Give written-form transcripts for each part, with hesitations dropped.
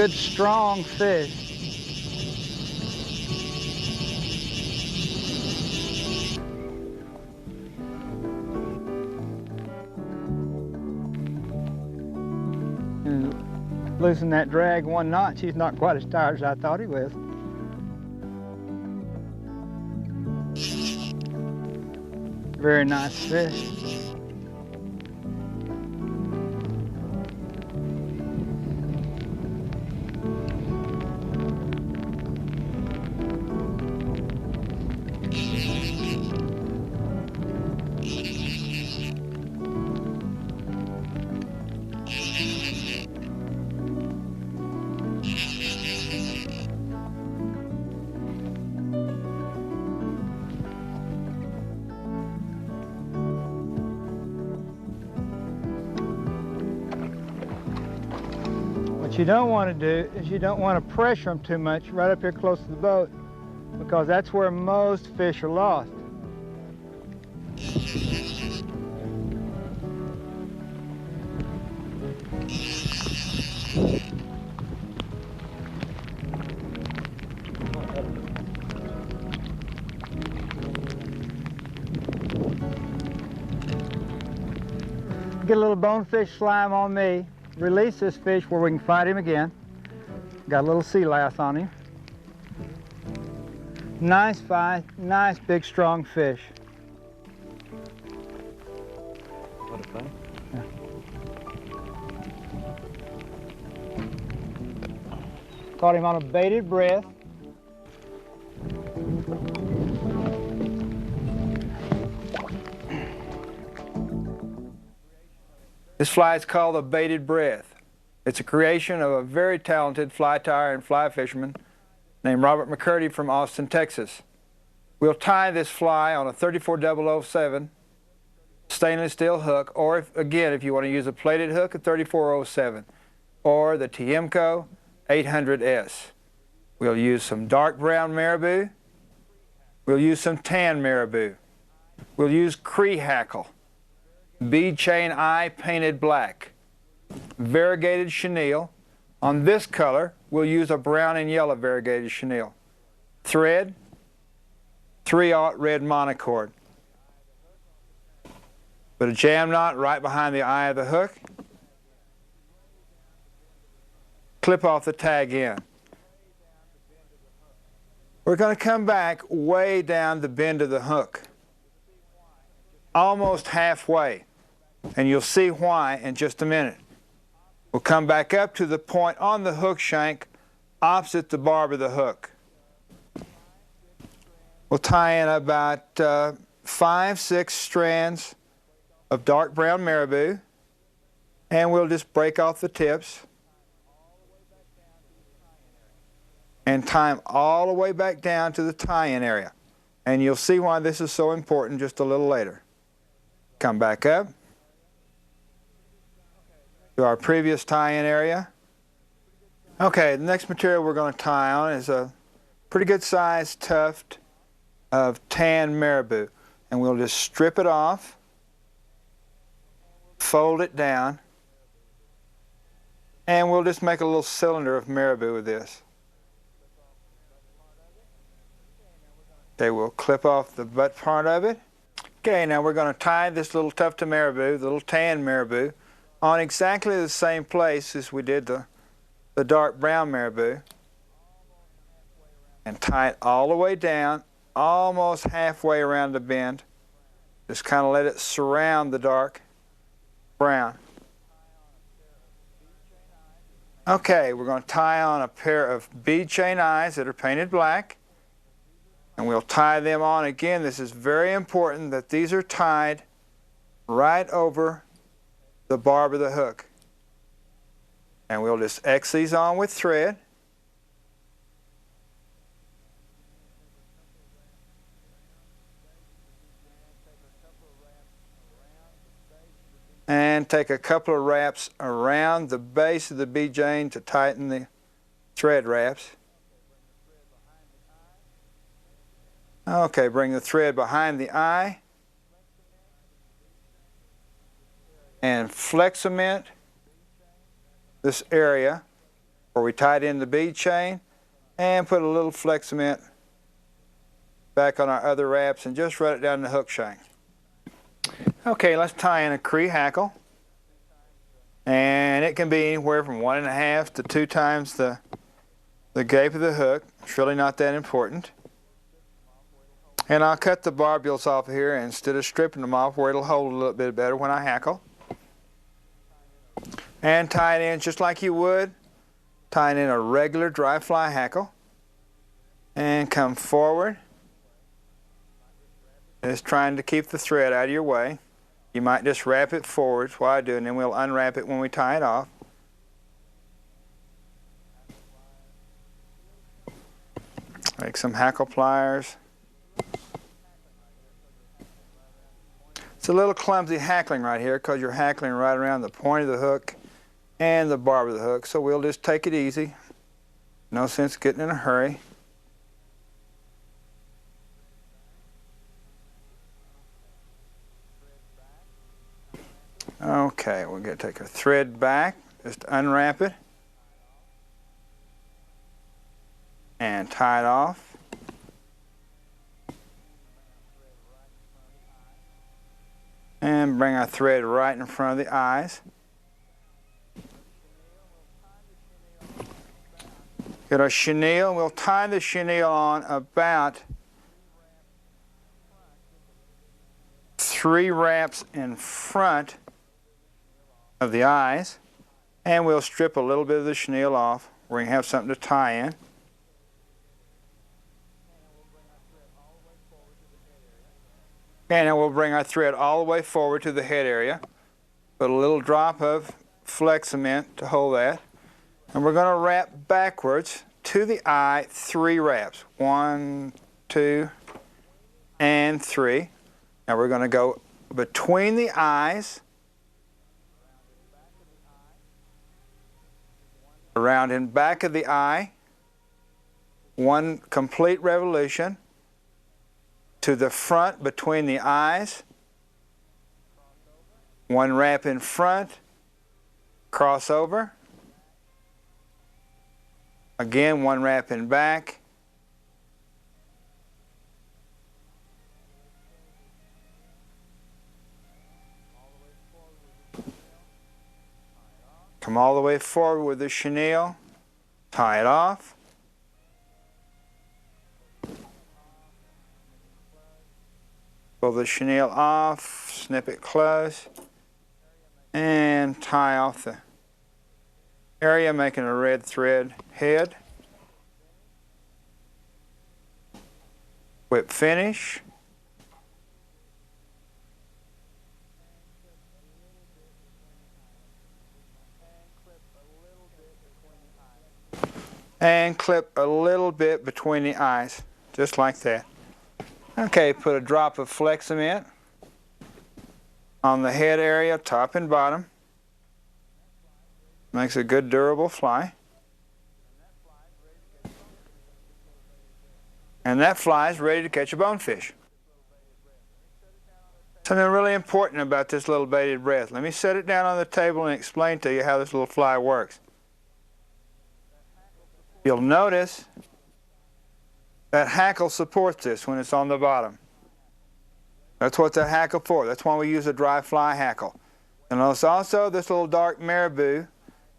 good strong fish. And loosen that drag 1 notch. He's not quite as tired as I thought he was. Very nice fish. What you don't want to do is you don't want to pressure them too much right up here close to the boat, because that's where most fish are lost. Get a little bonefish slime on me. Release this fish where we can find him again. Got a little sea lath on him. Nice fight, nice big strong fish. What a fight. Yeah. Caught him on a baited breath. This fly is called a baited breath. It's a creation of a very talented fly tyer and fly fisherman named Robert McCurdy from Austin, Texas. We'll tie this fly on a 34007 stainless steel hook, or if you want to use a plated hook, a 3407, or the Tiemco 800S. We'll use some dark brown marabou. We'll use some tan marabou. We'll use Cree hackle, bead chain eye painted black, variegated chenille. On this color, we'll use a brown and yellow variegated chenille. Thread, 3/0 red monocord. Put a jam knot right behind the eye of the hook. Clip off the tag end. We're going to come back way down the bend of the hook, almost halfway. And you'll see why in just a minute. We'll come back up to the point on the hook shank opposite the barb of the hook. We'll tie in about 5-6 strands of dark brown marabou, and we'll just break off the tips and tie them all the way back down to the tie-in area. And you'll see why this is so important just a little later. Come back up to our previous tie-in area. Okay, the next material we're going to tie on is a pretty good sized tuft of tan marabou. And we'll just strip it off, fold it down, and we'll just make a little cylinder of marabou with this. Okay, we'll clip off the butt part of it. Okay, now we're going to tie this little tuft of marabou, the little tan marabou, on exactly the same place as we did the dark brown marabou, and tie it all the way down, almost halfway around the bend. Just kind of let it surround the dark brown. Okay, we're going to tie on a pair of bead chain eyes that are painted black, and we'll tie them on again. This is very important that these are tied right over the barb of the hook. And we'll just X these on with thread. And take a couple of wraps around the base of the bead chain to tighten the thread wraps. Okay, bring the thread behind the eye and flex cement this area where we tied in the bead chain, and put a little flex cement back on our other wraps and just run it down the hook shank. Okay, let's tie in a Cree hackle, and it can be anywhere from 1.5 to 2 times the gape of the hook. It's really not that important. And I'll cut the barbules off of here instead of stripping them off, where it'll hold a little bit better when I hackle. And tie it in just like you would tying in a regular dry fly hackle. And come forward, just trying to keep the thread out of your way. You might just wrap it forward, that's what I do, and then we'll unwrap it when we tie it off. Make some hackle pliers. It's a little clumsy hackling right here because you're hackling right around the point of the hook and the barb of the hook, so we'll just take it easy. No sense getting in a hurry. Okay, we're going to take our thread back, just unwrap it, and tie it off. And bring our thread right in front of the eyes. Get our chenille, we'll tie the chenille on about 3 wraps in front of the eyes, and we'll strip a little bit of the chenille off. We're going to have something to tie in. And then we'll bring our thread all the way forward to the head area. Put a little drop of flex cement to hold that. And we're going to wrap backwards to the eye 3 wraps. 1, 2, and 3. Now we're going to go between the eyes, around in back of the eye, 1 complete revolution, to the front between the eyes, 1 wrap in front, cross over, again 1 wrap in back, come all the way forward with the chenille, tie it off, pull the chenille off, snip it close, and tie off the area, making a red thread head. Whip finish. And clip a little bit between the eyes, just like that. Okay, put a drop of flex cement on the head area, top and bottom. Makes a good durable fly. And that fly is ready to catch a bonefish. Something really important about this little baited breath. Let me set it down on the table and explain to you how this little fly works. You'll notice that hackle supports this when it's on the bottom. That's what the hackle for. That's why we use a dry fly hackle. And notice also this little dark marabou,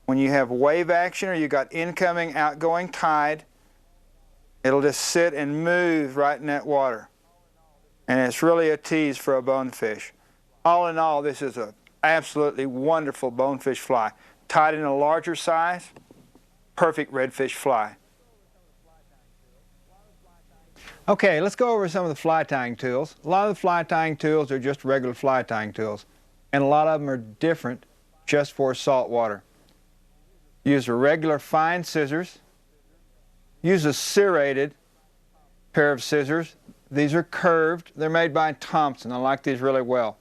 when you have wave action or you got incoming, outgoing tide, it'll just sit and move right in that water. And it's really a tease for a bonefish. All in all, this is an absolutely wonderful bonefish fly. Tied in a larger size, perfect redfish fly. Okay, let's go over some of the fly tying tools. A lot of the fly tying tools are just regular fly tying tools, and a lot of them are different just for saltwater. Use a regular fine scissors. Use a serrated pair of scissors. These are curved. They're made by Thompson. I like these really well.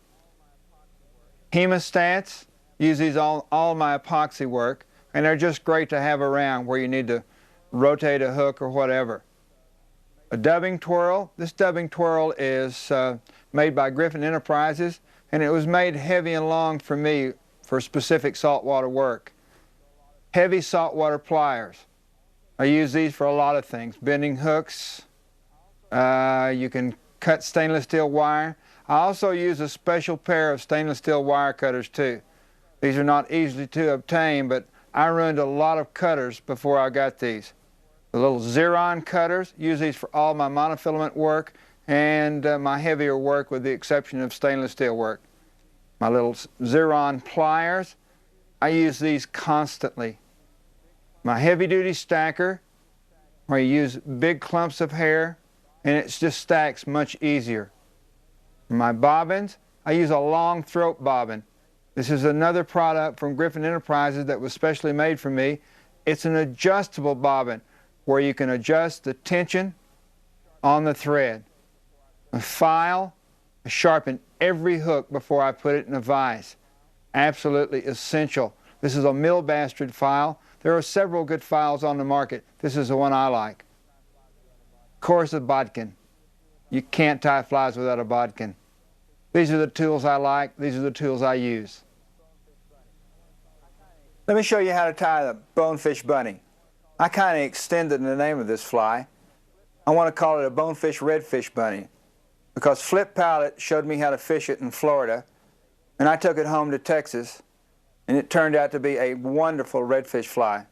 Hemostats. Use these all my epoxy work. And they're just great to have around where you need to rotate a hook or whatever. A dubbing twirl. This dubbing twirl is made by Griffin Enterprises, and it was made heavy and long for me for specific saltwater work. heavy saltwater pliers. I use these for a lot of things. Bending hooks. You can cut stainless steel wire. I also use a special pair of stainless steel wire cutters too. These are not easily to obtain, but I ruined a lot of cutters before I got these. The little Xeron cutters, use these for all my monofilament work and my heavier work with the exception of stainless steel work. My little Xeron pliers, I use these constantly. My heavy-duty stacker, where you use big clumps of hair and it just stacks much easier. My bobbins, I use a long throat bobbin. This is another product from Griffin Enterprises that was specially made for me. It's an adjustable bobbin where you can adjust the tension on the thread. A file, I sharpen every hook before I put it in a vise. Absolutely essential. This is a mill bastard file. There are several good files on the market. This is the one I like. Of course, a bodkin. You can't tie flies without a bodkin. These are the tools I like. These are the tools I use. Let me show you how to tie the bonefish bunny. I kind of extended the name of this fly. I want to call it a bonefish redfish bunny because Flip Powlett showed me how to fish it in Florida, and I took it home to Texas, and it turned out to be a wonderful redfish fly.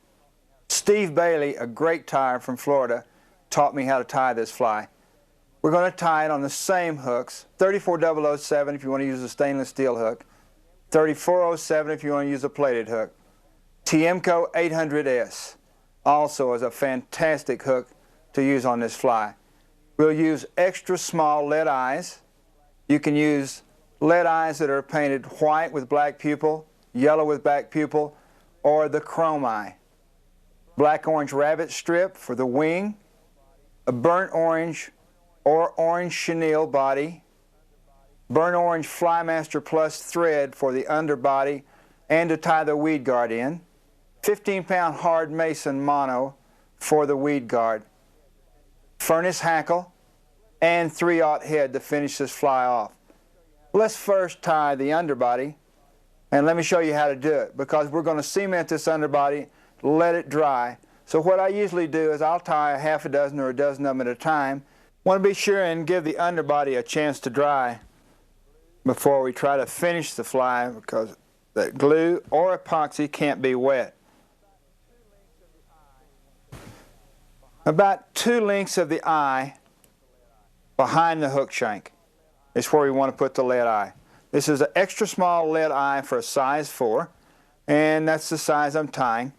Steve Bailey, a great tyer from Florida, taught me how to tie this fly. We're going to tie it on the same hooks, 34007 if you want to use a stainless steel hook, 3407 if you want to use a plated hook. Tiemco 800S also is a fantastic hook to use on this fly. We'll use extra small lead eyes. You can use lead eyes that are painted white with black pupil, yellow with black pupil, or the chrome eye. Black-orange rabbit strip for the wing, a burnt orange or orange chenille body, burnt orange Flymaster Plus thread for the underbody and to tie the weed guard in, 15-pound hard mason mono for the weed guard, furnace hackle, and 3/0 head to finish this fly off. Let's first tie the underbody, and let me show you how to do it because we're going to cement this underbody, let it dry. So what I usually do is I'll tie a half a dozen or a dozen of them at a time. Want to be sure and give the underbody a chance to dry before we try to finish the fly because that glue or epoxy can't be wet. About 2 lengths of the eye behind the hook shank is where we want to put the lead eye. This is an extra small lead eye for a size 4, and that's the size I'm tying.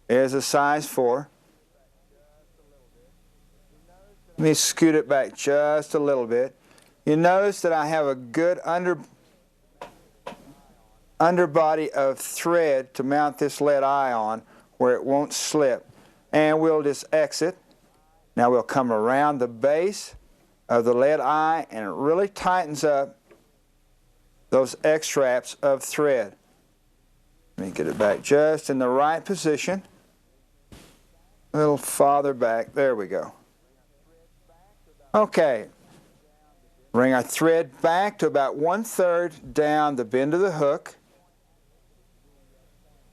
It is a size 4. Let me scoot it back just a little bit. You notice that I have a good underbody of thread to mount this lead eye on where it won't slip. And we'll just exit. Now we'll come around the base of the lead eye and it really tightens up those X-straps of thread. Let me get it back just in the right position. A little farther back. There we go. Okay. Bring our thread back to about 1/3 down the bend of the hook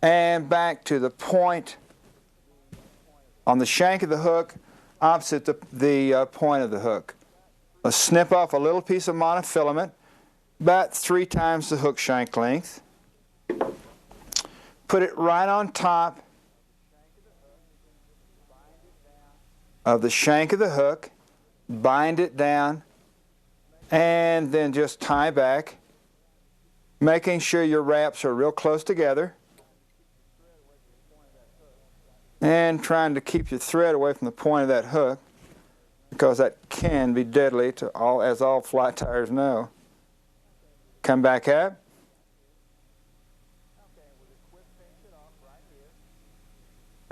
and back to the point on the shank of the hook opposite the point of the hook. Let's snip off a little piece of monofilament about 3 times the hook shank length. Put it right on top of the shank of the hook, bind it down, and then just tie back, making sure your wraps are real close together and trying to keep your thread away from the point of that hook because that can be deadly to as all fly tyers know. Come back up.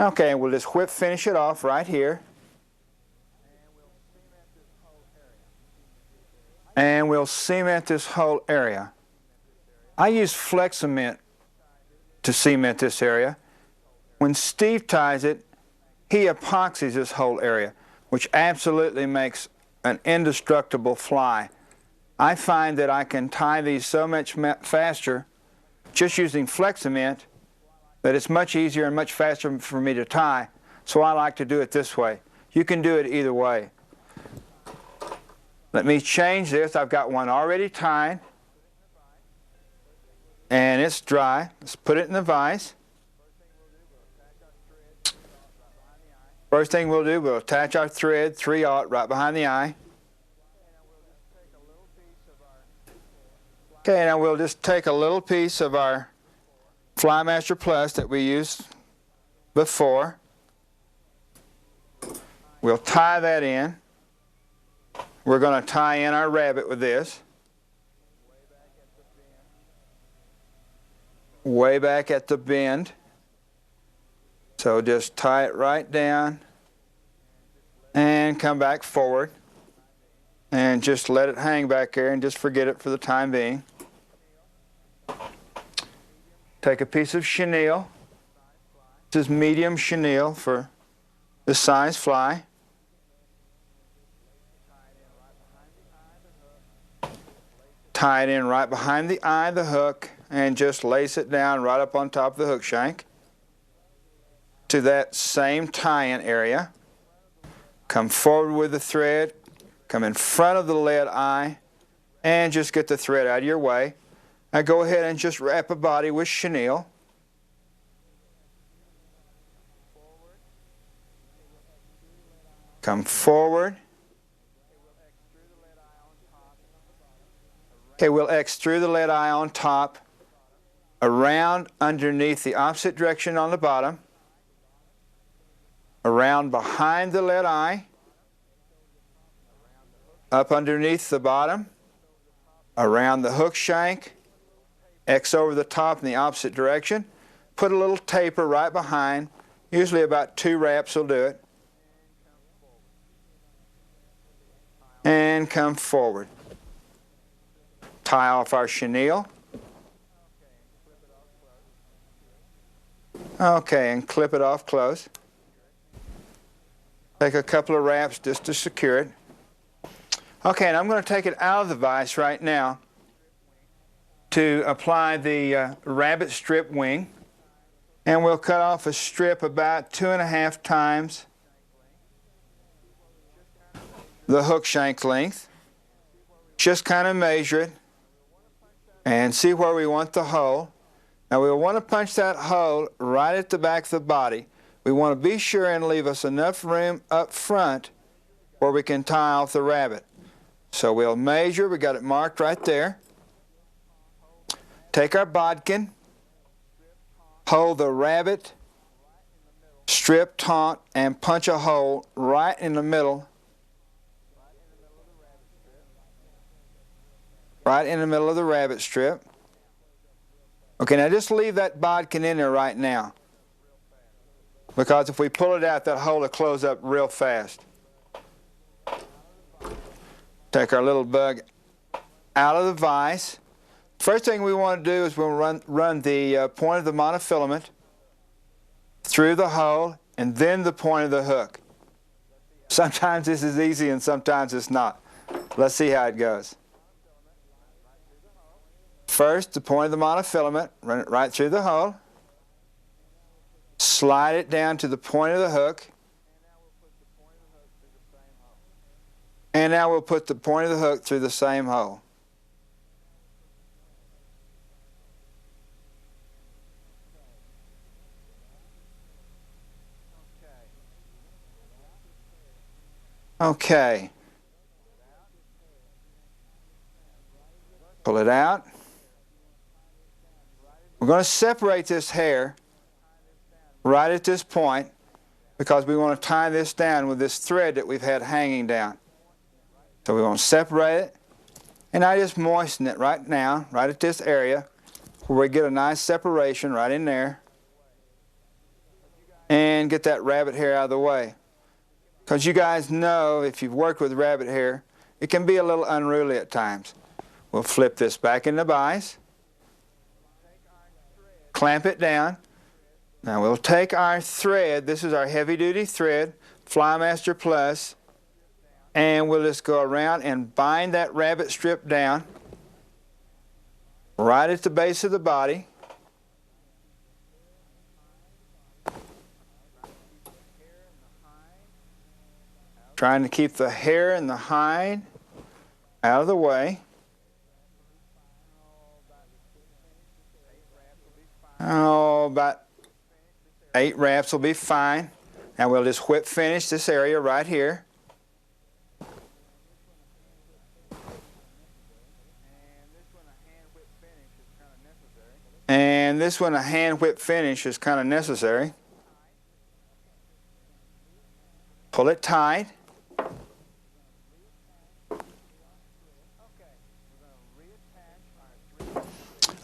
Okay, we'll just whip finish it off right here. And we'll cement this whole area. I use flex cement to cement this area. When Steve ties it, he epoxies this whole area, which absolutely makes an indestructible fly. I find that I can tie these so much faster just using flex cement that it's much easier and much faster for me to tie, so I like to do it this way. You can do it either way. Let me change this. I've got one already tied, and it's dry. Let's put it in the vise. First thing we'll do, we'll attach our thread 3/0 right behind the eye. Okay, now we'll just take a little piece of our Flymaster Plus that we used before. We'll tie that in. We're going to tie in our rabbit with this. Way back at the bend. So just tie it right down and come back forward and just let it hang back there and just forget it for the time being. Take a piece of chenille. This is medium chenille for the size fly. Tie it in right behind the eye of the hook and just lace it down right up on top of the hook shank to that same tie-in area. Come forward with the thread, come in front of the lead eye, and just get the thread out of your way. Now go ahead and just wrap a body with chenille. Come forward. Okay, we'll X through the lead eye on top, around underneath the opposite direction on the bottom, around behind the lead eye, up underneath the bottom, around the hook shank, X over the top in the opposite direction, put a little taper right behind, usually about 2 wraps will do it, and come forward. Tie off our chenille. Okay, and clip it off close. Take a couple of wraps just to secure it. Okay, and I'm going to take it out of the vise right now to apply the rabbit strip wing. And we'll cut off a strip about 2.5 times the hook shank length. Just kind of measure it and see where we want the hole. Now we'll want to punch that hole right at the back of the body. We want to be sure and leave us enough room up front where we can tie off the rabbit. So we'll measure, we got it marked right there. Take our bodkin, hold the rabbit, strip taunt, and punch a hole right in the middle. Right in the middle of the rabbit strip. Okay, now just leave that bodkin in there right now, because if we pull it out, that hole will close up real fast. Take our little bug out of the vise. First thing we want to do is we'll run the point of the monofilament through the hole and then the point of the hook. Sometimes this is easy and sometimes it's not. Let's see how it goes. First, the point of the monofilament, run it right through the hole. Slide it down to the point of the hook. And now we'll put the point of the hook through the same hole. Okay. Pull it out. We're going to separate this hair right at this point because we want to tie this down with this thread that we've had hanging down. So we want to separate it, and I just moisten it right now, right at this area where we get a nice separation right in there, and get that rabbit hair out of the way. Because you guys know, if you've worked with rabbit hair, it can be a little unruly at times. We'll flip this back in the vise. Clamp it down. Now we'll take our thread, this is our heavy-duty thread, Flymaster Plus, and we'll just go around and bind that rabbit strip down right at the base of the body. Trying to keep the hair and the hide out of the way. Oh, about 8 wraps will be fine. Now we'll just whip finish this area right here. And this one, a hand whip finish is kind of necessary. Pull it tight.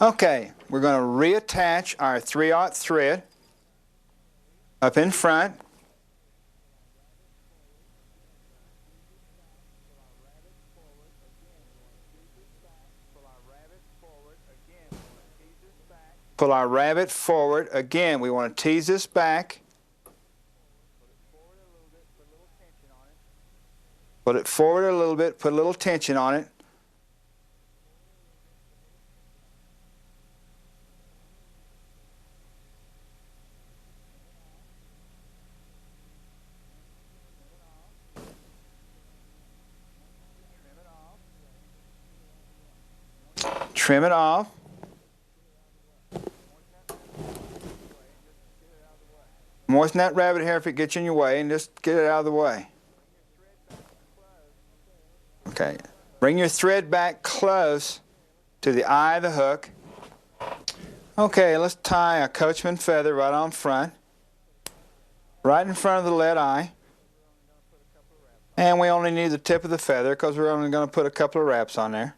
Okay, we're going to reattach our 3/0 thread up in front. Pull our rabbit forward. Again, we want to tease this back. Put it forward a little bit, put a little tension on it. Trim it off. Moisten that rabbit hair if it gets in your way, and just get it out of the way. Okay. Bring your thread back close to the eye of the hook. Okay, let's tie a coachman feather right on front, right in front of the lead eye. And we only need the tip of the feather because we're only going to put a couple of wraps on there.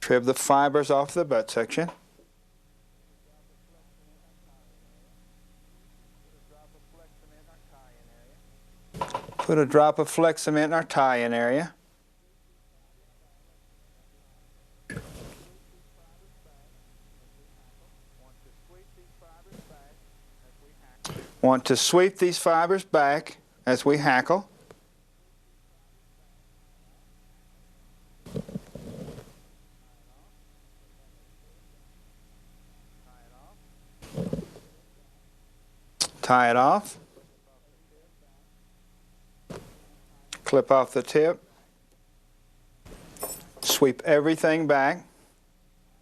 Trim the fibers off the butt section. Put a drop of flex cement in our tie-in area. Want to sweep these fibers back as we hackle. Tie it off. Clip off the tip. Sweep everything back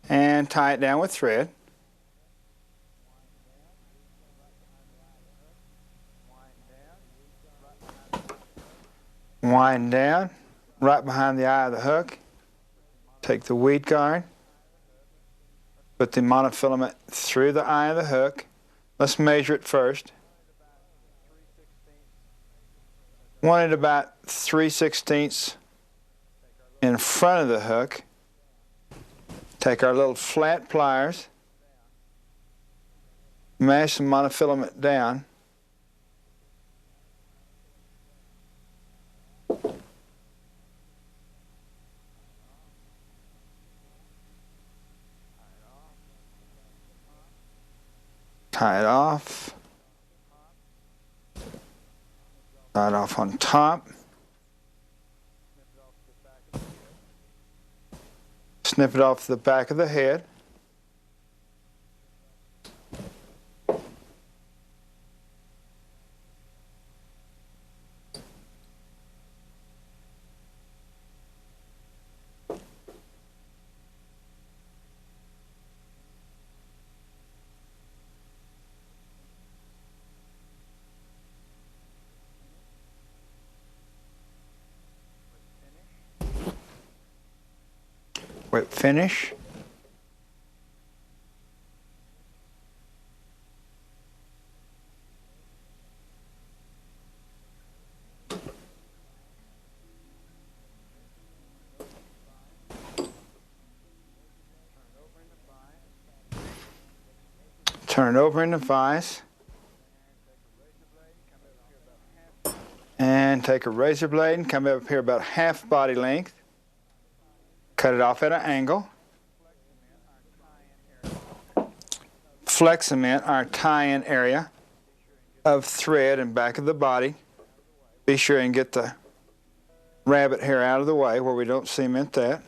and tie it down with thread. Wind down right behind the eye of the hook. Take the weed guard. Put the monofilament through the eye of the hook. Let's measure it first. Want it about 3/16 in front of the hook. Take our little flat pliers, mash some monofilament down. Tie it off. Tie it off on top. Snip it off the back of the head. Whip finish. Turn it over in the vise. And take a razor blade and come up here about half body length. Cut it off at an angle. Flex cement our tie-in area of thread and back of the body. Be sure and get the rabbit hair out of the way where we don't cement that.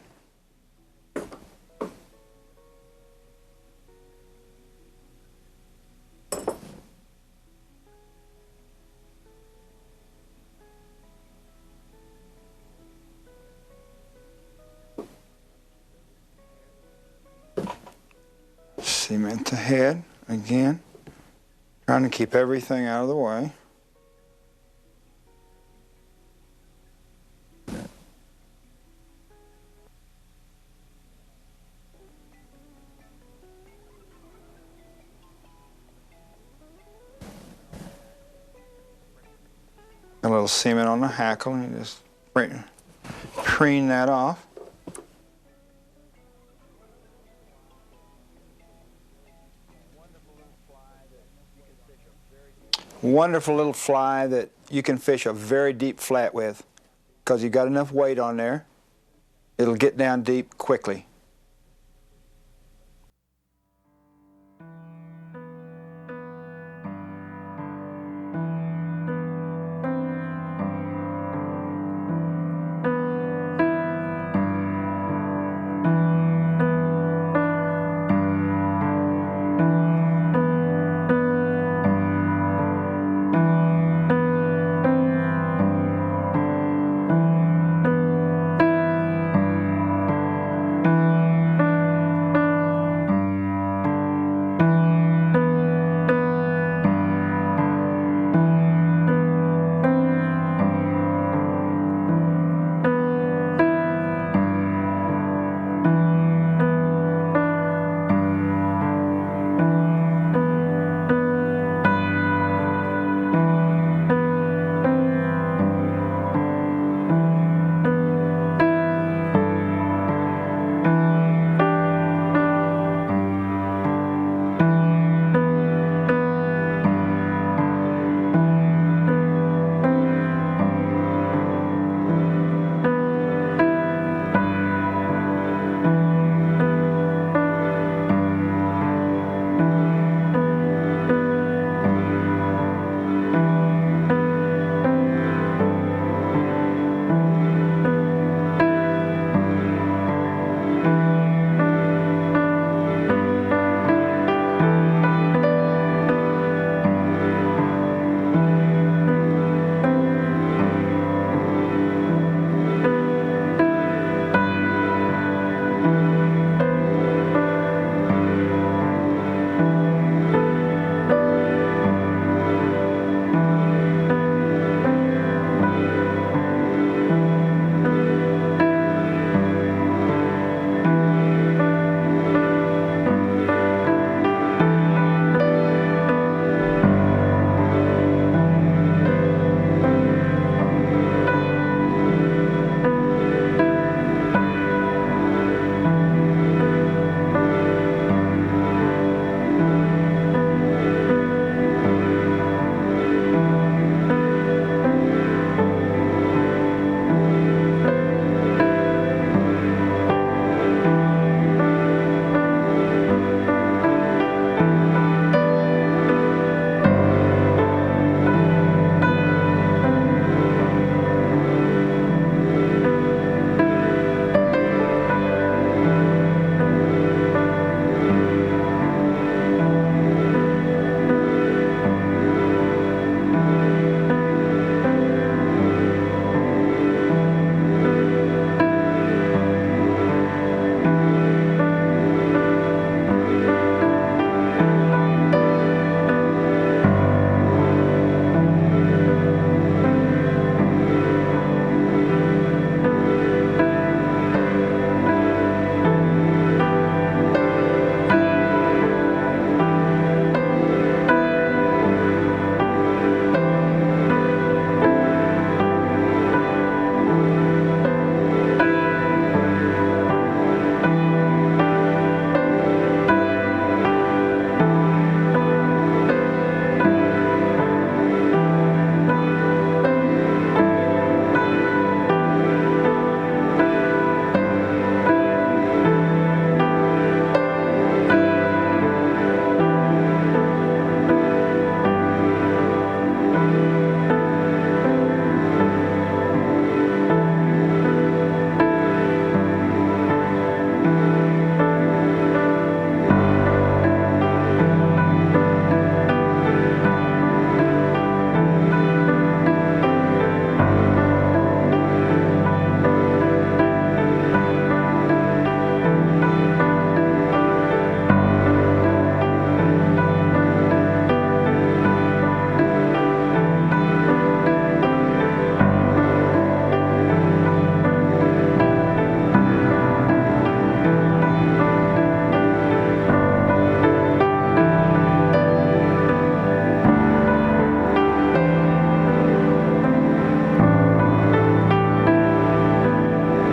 Cement the head again, trying to keep everything out of the way. A little cement on the hackle, and you just preen that off. Wonderful little fly that you can fish a very deep flat with, because you've got enough weight on there. It'll get down deep quickly.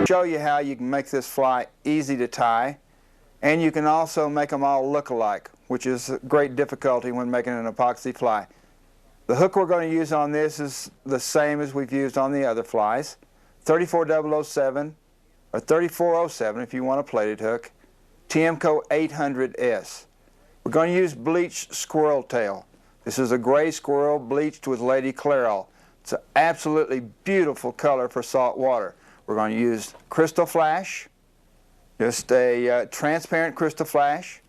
show you how you can make this fly easy to tie, and you can also make them all look alike, which is a great difficulty when making an epoxy fly. The hook we're going to use on this is the same as we've used on the other flies, 34007 or 3407 if you want a plated hook, TMCO 800S. We're going to use bleached squirrel tail. This is a gray squirrel bleached with Lady Clairol. It's an absolutely beautiful color for salt water. We're going to use crystal flash, just a transparent crystal flash,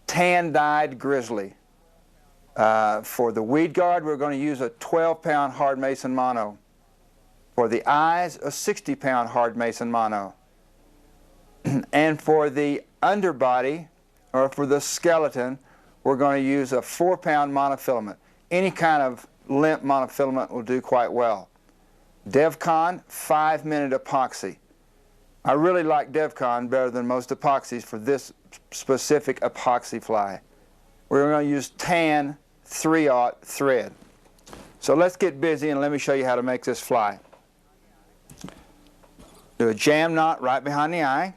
tan-dyed grizzly. For the weed guard, we're going to use a 12-pound hard mason mono. For the eyes, a 60-pound hard mason mono. And for the underbody, or for the skeleton, we're going to use a 4-pound monofilament. Any kind of limp monofilament will do quite well. DevCon 5-minute epoxy. I really like DevCon better than most epoxies for this specific epoxy fly. We're going to use tan 3/0 thread. So let's get busy and let me show you how to make this fly. Do a jam knot right behind the eye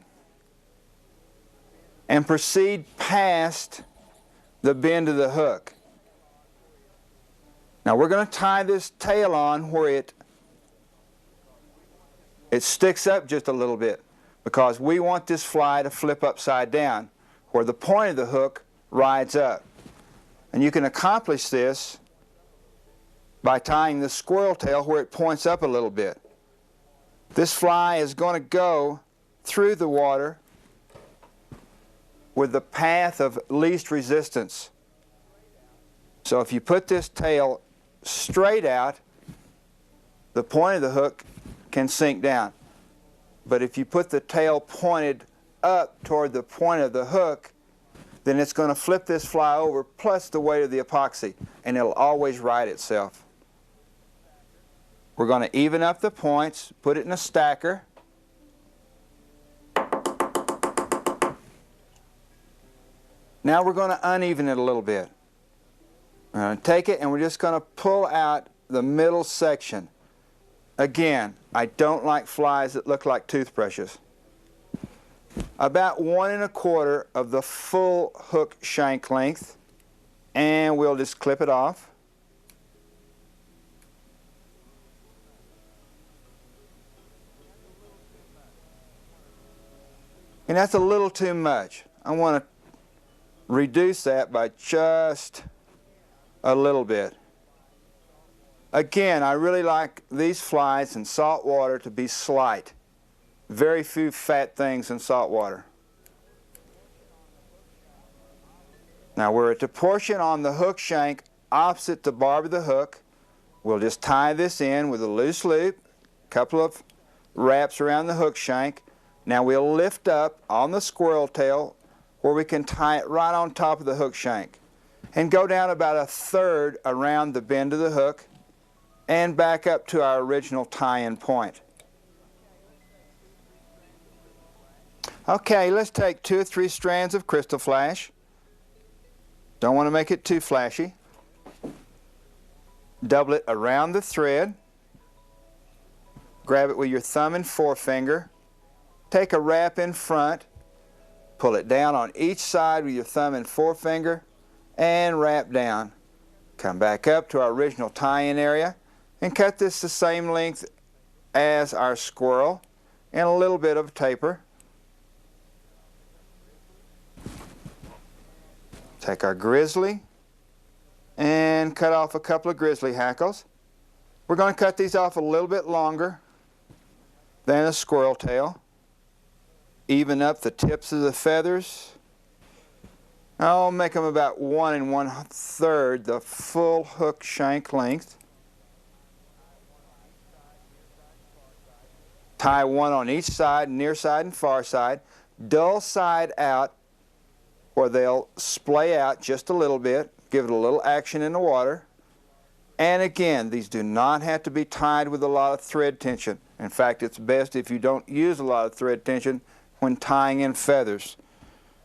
and proceed past the bend of the hook. Now we're going to tie this tail on where it sticks up just a little bit, because we want this fly to flip upside down where the point of the hook rides up. And you can accomplish this by tying the squirrel tail where it points up a little bit. This fly is going to go through the water with the path of least resistance. So if you put this tail straight out, the point of the hook can sink down. But if you put the tail pointed up toward the point of the hook, then it's going to flip this fly over plus the weight of the epoxy, and it'll always right itself. We're going to even up the points, put it in a stacker. Now we're going to uneven it a little bit. We're going to take it and we're just going to pull out the middle section. Again, I don't like flies that look like toothbrushes. About 1 1/4 of the full hook shank length, and we'll just clip it off. And that's a little too much. I want to reduce that by just a little bit. Again, I really like these flies in salt water to be slight. Very few fat things in salt water. Now we're at the portion on the hook shank opposite the barb of the hook. We'll just tie this in with a loose loop, a couple of wraps around the hook shank. Now we'll lift up on the squirrel tail where we can tie it right on top of the hook shank and go down about 1/3 around the bend of the hook and back up to our original tie-in point. Okay, let's take 2 or 3 strands of crystal flash. Don't want to make it too flashy. Double it around the thread. Grab it with your thumb and forefinger. Take a wrap in front. Pull it down on each side with your thumb and forefinger and wrap down. Come back up to our original tie-in area and cut this the same length as our squirrel and a little bit of taper. Take our grizzly and cut off a couple of grizzly hackles. We're going to cut these off a little bit longer than a squirrel tail. Even up the tips of the feathers. I'll make them about 1 1/3 the full hook shank length. Tie 1 on each side, near side and far side. Dull side out where they'll splay out just a little bit. Give it a little action in the water. And again, these do not have to be tied with a lot of thread tension. In fact, it's best if you don't use a lot of thread tension when tying in feathers.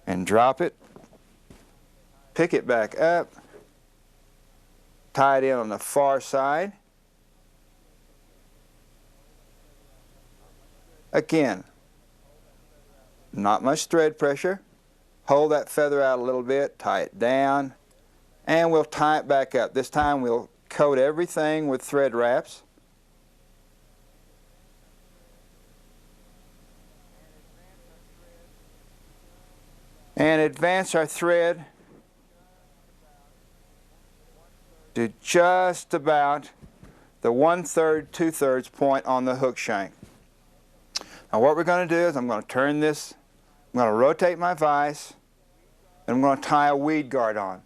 And drop it, pick it back up, tie it in on the far side, Again, not much thread pressure. Hold that feather out a little bit, tie it down, and we'll tie it back up. This time we'll coat everything with thread wraps. And advance our thread to just about the 1/3, 2/3 point on the hook shank. Now what we're going to do is I'm going to turn this, I'm going to rotate my vise, and I'm going to tie a weed guard on.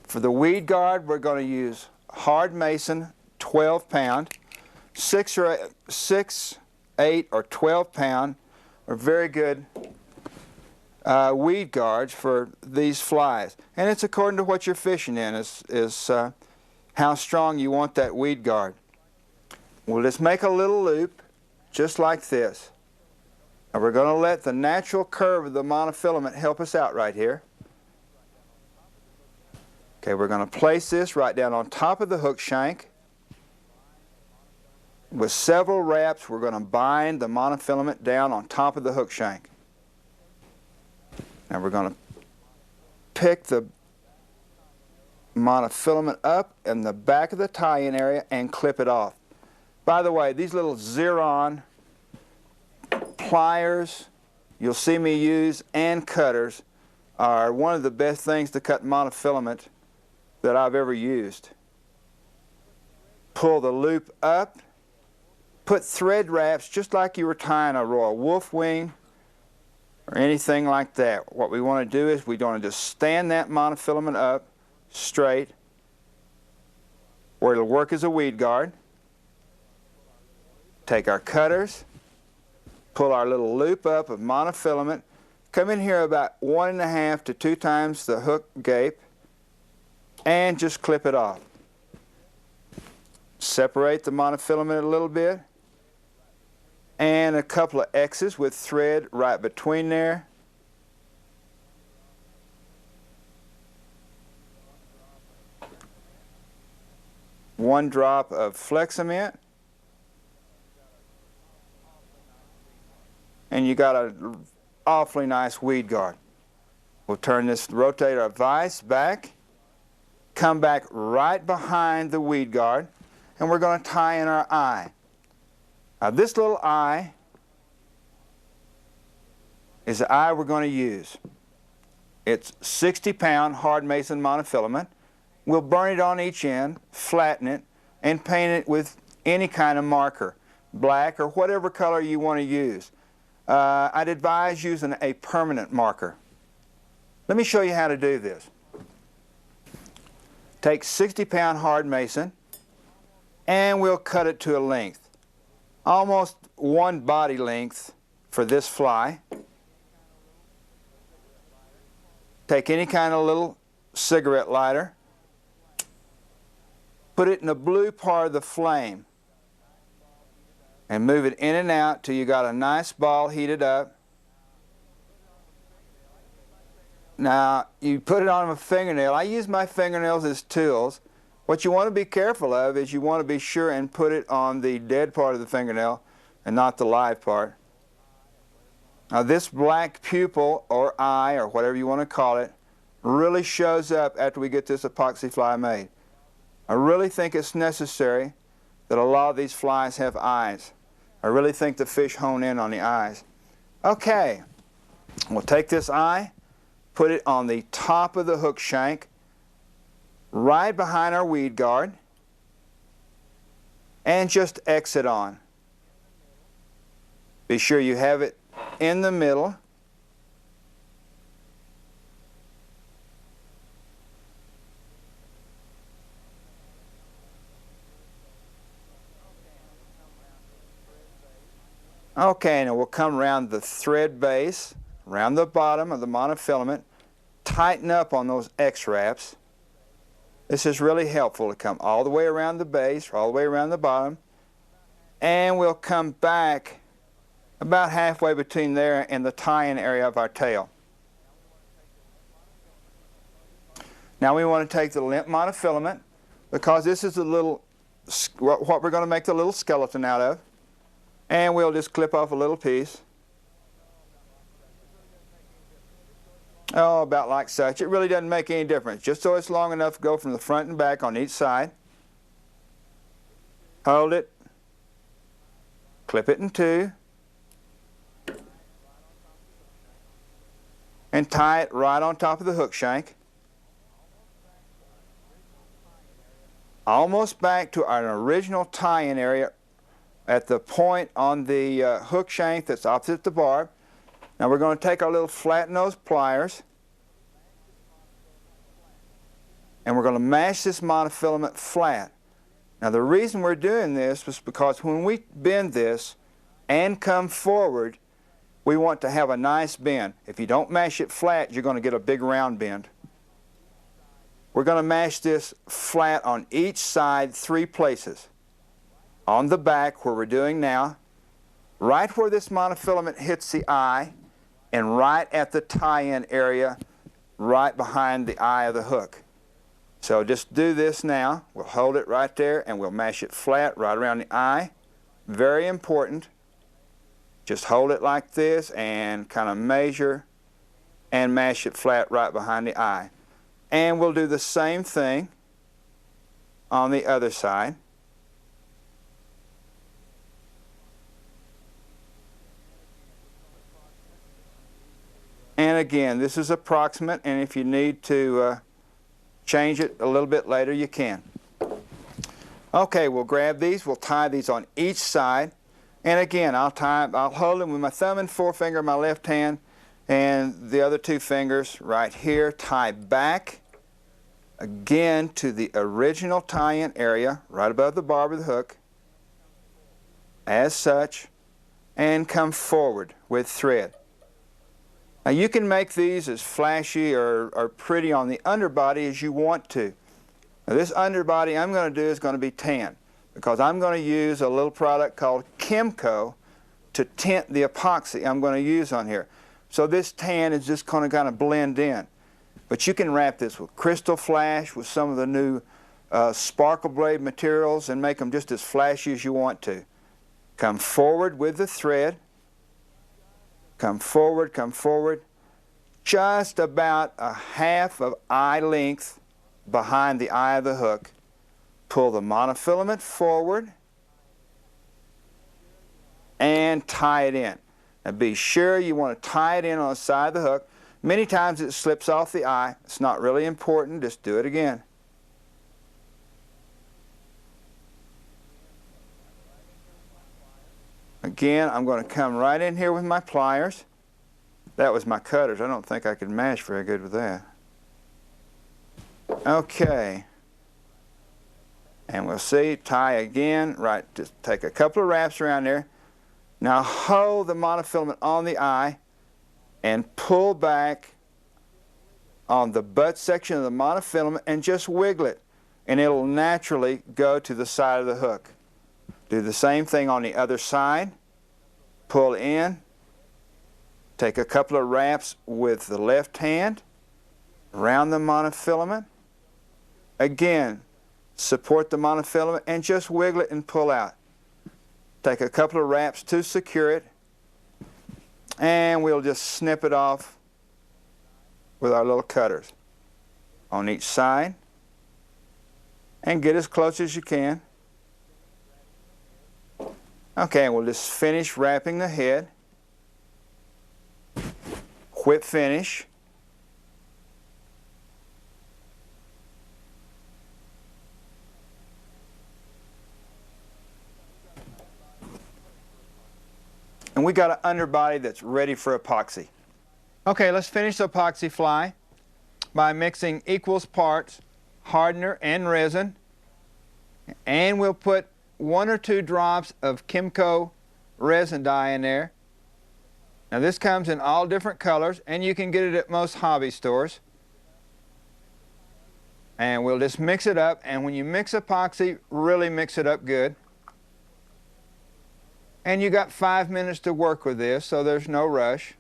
For the weed guard, we're going to use hard mason, 12-pound, 6, 8, or 12-pound are very good weed guards for these flies. And it's according to what you're fishing in, is how strong you want that weed guard. We'll just make a little loop, just like this. And we're going to let the natural curve of the monofilament help us out right here. Okay, we're going to place this right down on top of the hook shank. With several wraps, we're going to bind the monofilament down on top of the hook shank. Now we're going to pick the monofilament up in the back of the tie-in area and clip it off. By the way, these little Xeron pliers you'll see me use and cutters are one of the best things to cut monofilament that I've ever used. Pull the loop up, put thread wraps just like you were tying a royal wolf wing or anything like that. What we want to do is we want to just stand that monofilament up straight where it'll work as a weed guard. Take our cutters, pull our little loop up of monofilament, come in here about 1.5 to 2 times the hook gape, and just clip it off. Separate the monofilament a little bit, and a couple of X's with thread right between there. One drop of Flexament, and you got an awfully nice weed guard. We'll turn this, rotate our vise back, come back right behind the weed guard, and we're going to tie in our eye. Now this little eye is the eye we're going to use. It's 60-pound hard mason monofilament. We'll burn it on each end, flatten it, and paint it with any kind of marker, black or whatever color you want to use. I'd advise using a permanent marker. Let me show you how to do this. Take 60-pound hard mason, and we'll cut it to a length. Almost 1 body length for this fly. Take any kind of little cigarette lighter, put it in the blue part of the flame, and move it in and out till you got a nice ball heated up. Now, you put it on a fingernail. I use my fingernails as tools. What you want to be careful of is you want to be sure and put it on the dead part of the fingernail and not the live part. Now, this black pupil or eye or whatever you want to call it really shows up after we get this epoxy fly made. I really think it's necessary that a lot of these flies have eyes. I really think the fish hone in on the eyes. Okay, we'll take this eye, put it on the top of the hook shank, right behind our weed guard, and just exit on. Be sure you have it in the middle. Okay, now we'll come around the thread base, around the bottom of the monofilament, tighten up on those X-wraps. This is really helpful to come all the way around the base, all the way around the bottom, and we'll come back about halfway between there and the tie-in area of our tail. Now we want to take the limp monofilament, because this is the little, what we're going to make the little skeleton out of. And we'll just clip off a little piece. Oh, about like such. It really doesn't make any difference. Just so it's long enough to go from the front and back on each side. Hold it. Clip it in two. And tie it right on top of the hook shank. Almost back to our original tie-in area at the point on the hook shank that's opposite the barb. Now we're going to take our little flat nose pliers and we're going to mash this monofilament flat. Now the reason we're doing this was because when we bend this and come forward, we want to have a nice bend. If you don't mash it flat, you're going to get a big round bend. We're going to mash this flat on each side 3 places. On the back, where we're doing now, right where this monofilament hits the eye, and right at the tie-in area, right behind the eye of the hook. So just do this now. We'll hold it right there, and we'll mash it flat right around the eye. Very important. Just hold it like this and kind of measure and mash it flat right behind the eye. And we'll do the same thing on the other side. And again, this is approximate, and if you need to change it a little bit later, you can. Okay, we'll grab these. We'll tie these on each side. And again, I'll hold them with my thumb and forefinger of my left hand, and the other 2 fingers right here, tie back again to the original tie-in area, right above the barb of the hook, as such, and come forward with thread. Now you can make these as flashy or pretty on the underbody as you want to. Now this underbody I'm going to do is going to be tan, because I'm going to use a little product called Chemco to tint the epoxy I'm going to use on here. So this tan is just going to kind of blend in. But you can wrap this with Crystal Flash, with some of the new sparkle blade materials, and make them just as flashy as you want to. Come forward with the thread. Come forward, just about a half of eye length behind the eye of the hook. Pull the monofilament forward and tie it in. Now be sure you want to tie it in on the side of the hook. Many times it slips off the eye. It's not really important. Just do it again. Again, I'm going to come right in here with my pliers. That was my cutters. I don't think I could mash very good with that. Okay. And we'll see, tie again, right, just take a couple of wraps around there. Now hold the monofilament on the eye and pull back on the butt section of the monofilament and just wiggle it, and it'll naturally go to the side of the hook. Do the same thing on the other side. Pull in, take a couple of wraps with the left hand around the monofilament. Again, support the monofilament and just wiggle it and pull out. Take a couple of wraps to secure it, and we'll just snip it off with our little cutters on each side, and get as close as you can. Okay, we'll just finish wrapping the head. Whip finish. And we got an underbody that's ready for epoxy. Okay, let's finish the epoxy fly by mixing equals parts hardener and resin, and we'll put 1 or 2 drops of Chemco resin dye in there. Now this comes in all different colors, and you can get it at most hobby stores. And we'll just mix it up, and when you mix epoxy, really mix it up good. And you got 5 minutes to work with this, so there's no rush.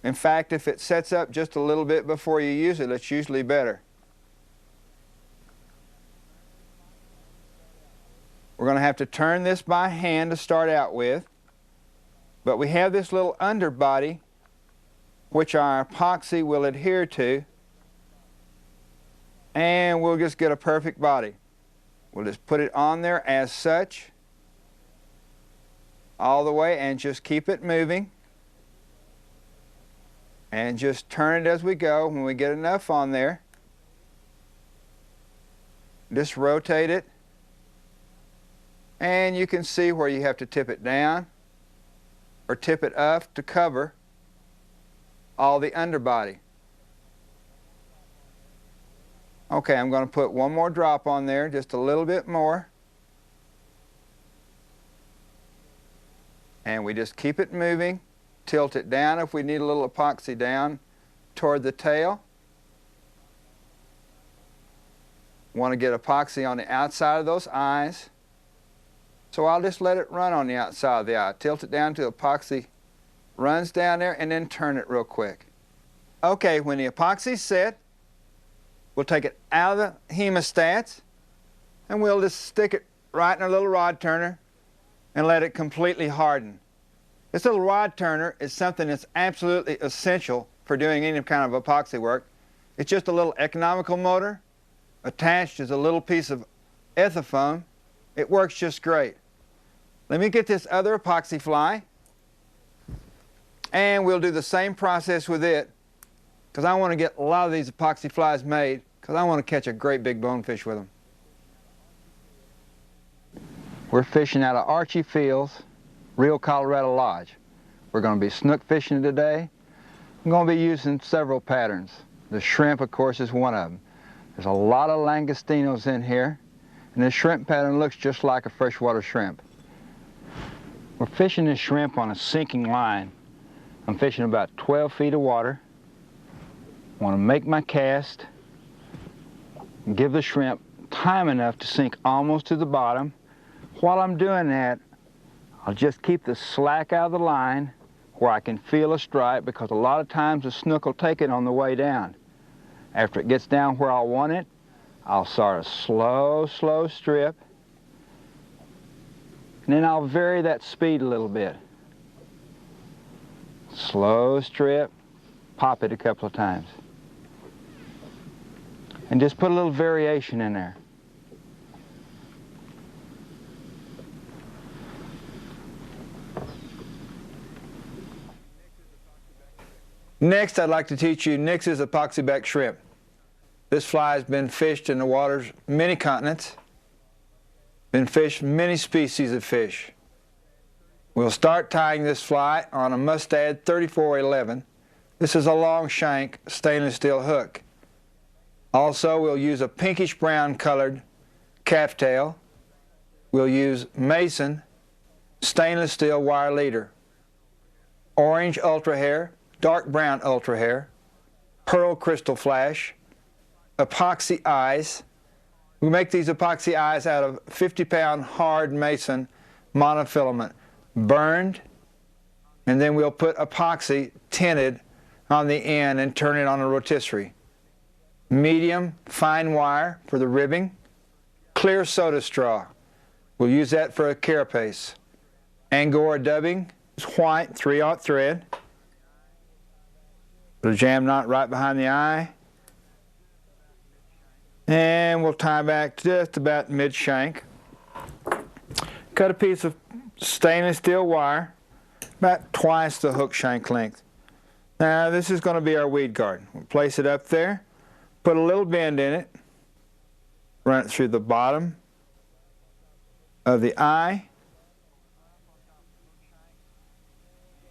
In fact, if it sets up just a little bit before you use it, it's usually better. We're going to have to turn this by hand to start out with, but we have this little underbody which our epoxy will adhere to, and we'll just get a perfect body. We'll just put it on there as such all the way and just keep it moving and just turn it as we go. When we get enough on there, just rotate it, and you can see where you have to tip it down or tip it up to cover all the underbody. Okay, I'm going to put one more drop on there, just a little bit more. And we just keep it moving, tilt it down if we need a little epoxy down toward the tail. Want to get epoxy on the outside of those eyes. So I'll just let it run on the outside of the eye. Tilt it down till epoxy runs down there and then turn it real quick. Okay, when the epoxy's set, we'll take it out of the hemostats and we'll just stick it right in a little rod turner and let it completely harden. This little rod turner is something that's absolutely essential for doing any kind of epoxy work. It's just a little economical motor. Attached is a little piece of ethafoam. It works just great. Let me get this other epoxy fly, and we'll do the same process with it, because I want to get a lot of these epoxy flies made, because I want to catch a great big bonefish with them. We're fishing out of Archie Field's Real Colorado Lodge. We're going to be snook fishing today. I'm going to be using several patterns. The shrimp, of course, is one of them. There's a lot of langostinos in here, and this shrimp pattern looks just like a freshwater shrimp. We're fishing this shrimp on a sinking line. I'm fishing about 12 feet of water. I want to make my cast, and give the shrimp time enough to sink almost to the bottom. While I'm doing that, I'll just keep the slack out of the line where I can feel a stripe, because a lot of times the snook will take it on the way down. After it gets down where I want it, I'll start a slow strip, and then I'll vary that speed a little bit. Slow strip, pop it a couple of times. And just put a little variation in there. Next, I'd like to teach you Nix's epoxy-back shrimp. This fly has been fished in the waters many continents, been fished many species of fish. We'll start tying this fly on a Mustad 3411. This is a long shank stainless steel hook. Also, we'll use a pinkish brown colored calf tail. We'll use Mason stainless steel wire leader, orange ultra hair, dark brown ultra hair, pearl crystal flash, epoxy eyes. We make these epoxy eyes out of 50-pound hard Mason monofilament, burned, and then we'll put epoxy tinted on the end and turn it on a rotisserie. Medium fine wire for the ribbing, clear soda straw. We'll use that for a carapace. Angora dubbing is white 3/0 thread. Put a jam knot right behind the eye. And we'll tie back just about mid-shank. Cut a piece of stainless steel wire, about twice the hook shank length. Now this is going to be our weed guard. We'll place it up there, put a little bend in it, run it through the bottom of the eye,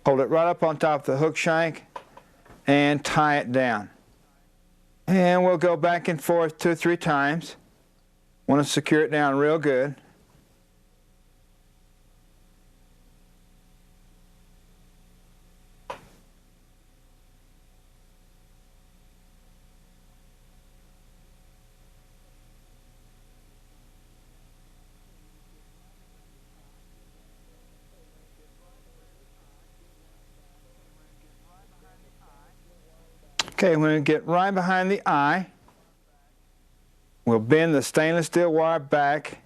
hold it right up on top of the hook shank, and tie it down. And we'll go back and forth 2 or 3 times. Want to secure it down real good. Okay, when we get right behind the eye, we'll bend the stainless steel wire back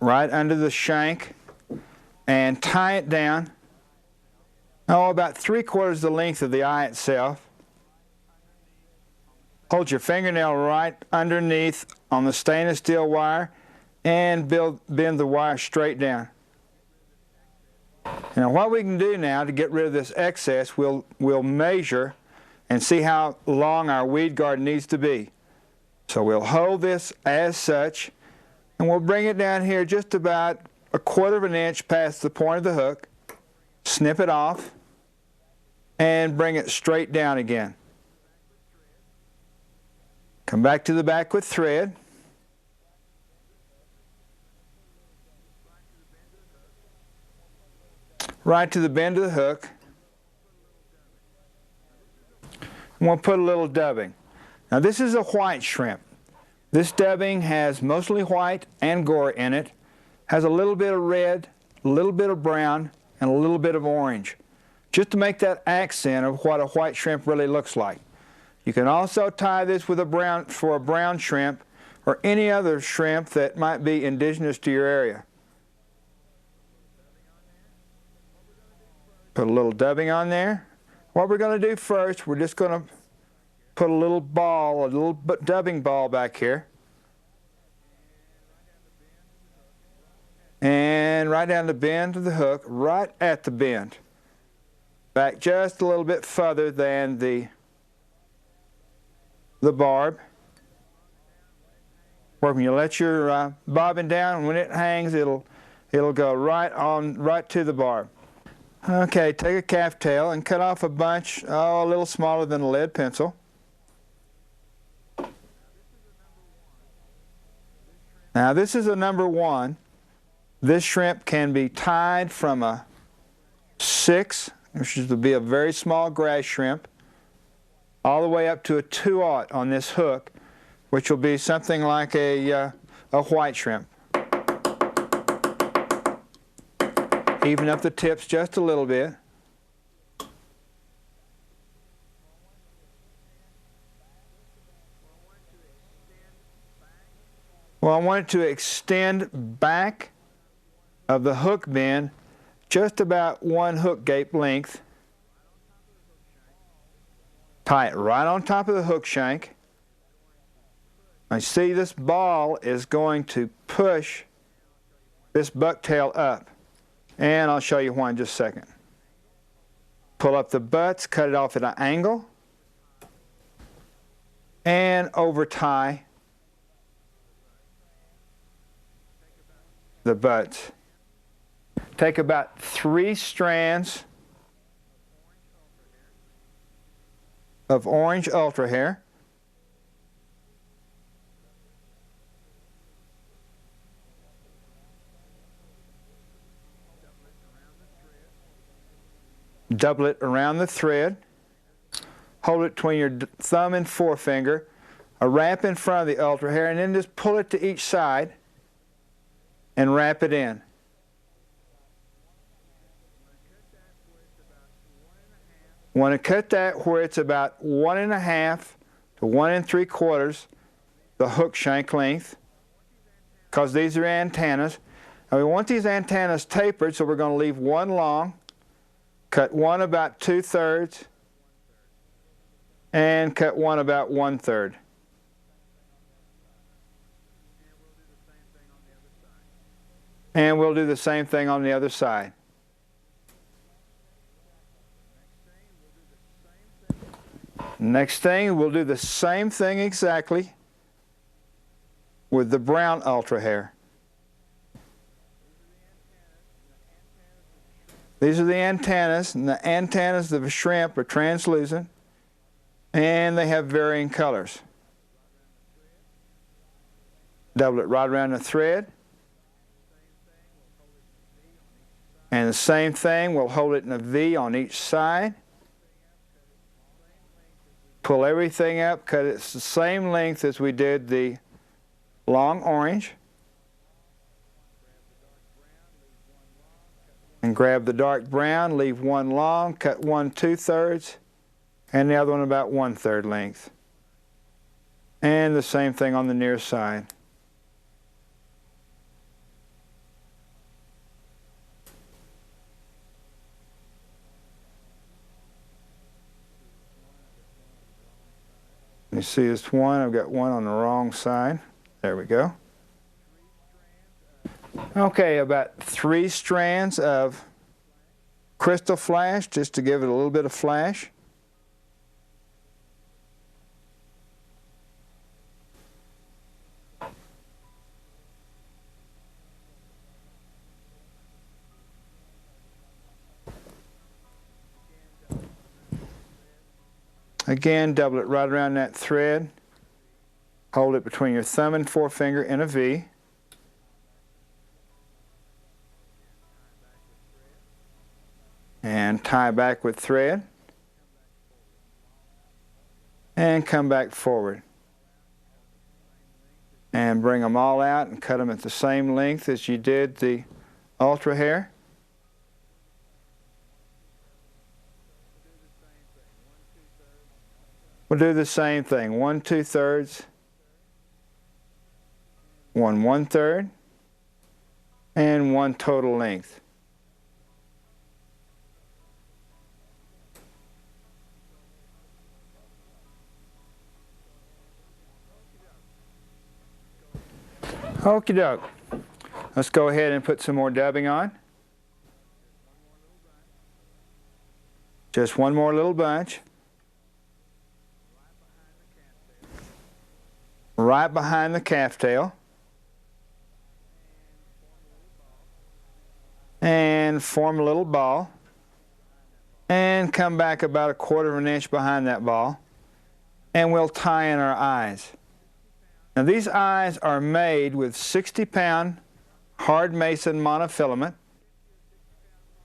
right under the shank and tie it down, about 3/4 the length of the eye itself. Hold your fingernail right underneath on the stainless steel wire and bend the wire straight down. Now what we can do now to get rid of this excess, we'll measure and see how long our weed guard needs to be. So we'll hold this as such, and we'll bring it down here just about 1/4 of an inch past the point of the hook, snip it off, and bring it straight down again. Come back to the back with thread. Right to the bend of the hook. And we'll put a little dubbing. Now this is a white shrimp. This dubbing has mostly white and gore in it. Has a little bit of red, a little bit of brown, and a little bit of orange, just to make that accent of what a white shrimp really looks like. You can also tie this with a brown shrimp or any other shrimp that might be indigenous to your area. Put a little dubbing on there. What we're going to do first, we're just going to put a little ball, a little dubbing ball back here. And right down the bend of the hook, right at the bend. Back just a little bit further than the barb. Where when you let your bobbin down, when it hangs, it'll go right to the barb. Okay, take a calf tail and cut off a bunch, a little smaller than a lead pencil. Now this is a number 1. This shrimp can be tied from a 6, which would be a very small grass shrimp, all the way up to a 2/0 on this hook, which will be something like a white shrimp. Even up the tips just a little bit. Well, I want it to extend back of the hook bend just about 1 hook gape length. Tie it right on top of the hook shank. I see this ball is going to push this bucktail up. And I'll show you why in just a second. Pull up the butts, cut it off at an angle, and over tie the butts. Take about 3 strands of orange ultra hair. Double it around the thread. Hold it between your thumb and forefinger. A wrap in front of the ultra hair, and then just pull it to each side and wrap it in. Want to cut that where it's about 1.5 to 1 3/4 the hook shank length, because these are antennas. Now we want these antennas tapered, so we're going to leave one long, cut one about 2/3, and cut one about 1/3. And we'll do the same thing on the other side. Next thing, we'll do the same thing exactly with the brown ultra hair. These are the antennas, and the antennas of a shrimp are translucent, and they have varying colors. Double it right around the thread. And the same thing, we'll hold it in a V on each side. Pull everything up, cut it the same length as we did the long orange. And grab the dark brown, leave one long, cut 1 2/3, and the other one about 1/3 length. And the same thing on the near side. me see this one. I've got one on the wrong side. There we go. Okay, about 3 strands of crystal flash, just to give it a little bit of flash. Again, double it right around that thread. Hold it between your thumb and forefinger in a V. And tie back with thread. And come back forward. And bring them all out and cut them at the same length as you did the ultra hair. We'll do the same thing. 1 2/3, 1 1/3, and 1 total length. Okie doke. Let's go ahead and put some more dubbing on. Just one more little bunch. Right behind the calf tail. And form a little ball. And come back about 1/4 of an inch behind that ball. And we'll tie in our eyes. Now these eyes are made with 60-pound hard mason monofilament.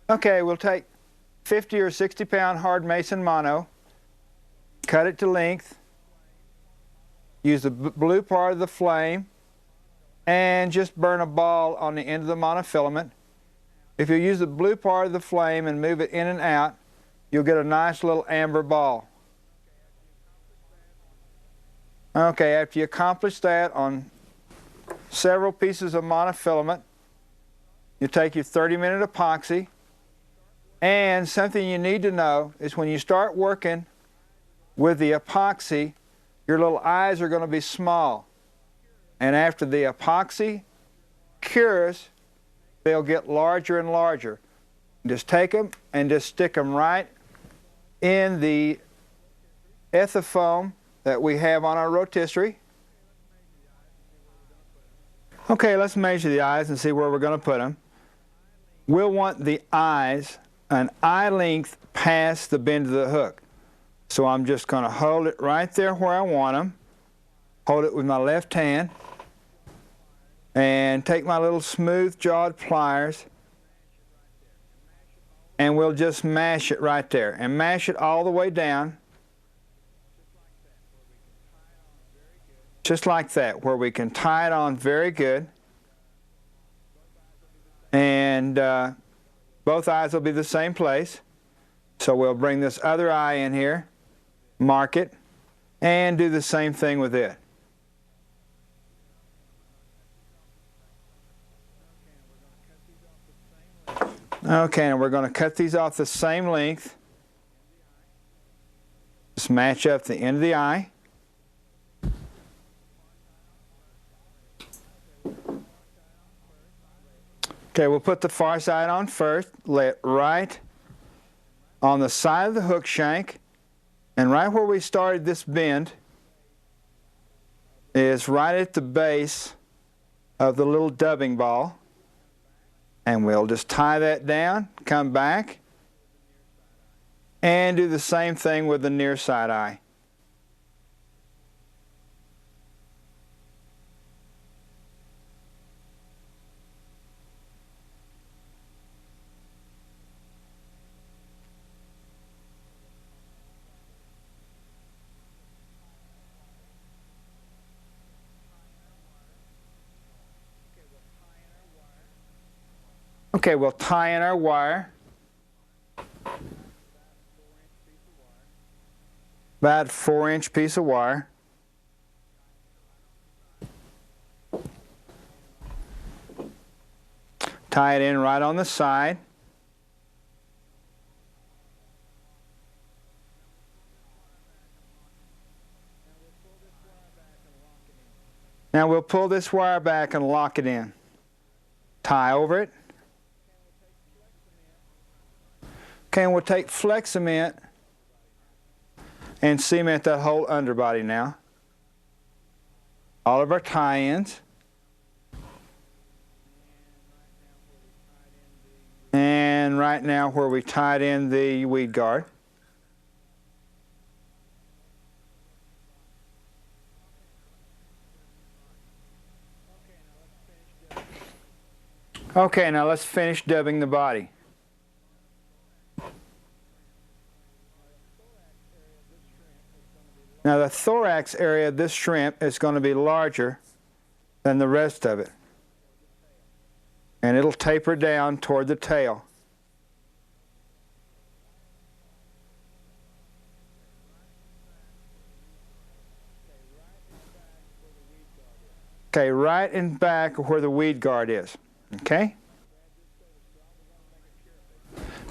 Okay, we'll take 50 or 60-pound hard mason mono, cut it to length, use the blue part of the flame, and just burn a ball on the end of the monofilament. If you use the blue part of the flame and move it in and out, you'll get a nice little amber ball. Okay, after you accomplish that on several pieces of monofilament, you take your 30-minute epoxy, and something you need to know is when you start working with the epoxy, your little eyes are going to be small. And after the epoxy cures, they'll get larger and larger. Just take them and just stick them right in the ethafoam that we have on our rotisserie. Okay, let's measure the eyes and see where we're going to put them. We'll want the eyes an eye length past the bend of the hook. So I'm just going to hold it right there where I want them. Hold it with my left hand. And take my little smooth-jawed pliers. And we'll just mash it right there. And mash it all the way down. Just like that, where we can tie it on very good. And both eyes will be the same place. So we'll bring this other eye in here, mark it, and do the same thing with it. Okay, and we're going to cut these off the same length. Just match up the end of the eye. Okay, we'll put the far side on first. Lay it right on the side of the hook shank, and right where we started this bend is right at the base of the little dubbing ball. And we'll just tie that down, come back, and do the same thing with the near side eye. Okay, we'll tie in our wire. About a 4-inch piece of wire. Tie it in right on the side. Now we'll pull this wire back and lock it in. Tie over it. Okay, and we'll take flex cement and cement that whole underbody now. All of our tie-ins. And right now where we tied in the weed guard. Okay, now let's finish dubbing the body. Now the thorax area of this shrimp is going to be larger than the rest of it. And it'll taper down toward the tail. Okay, right in back of where the weed guard is. Okay?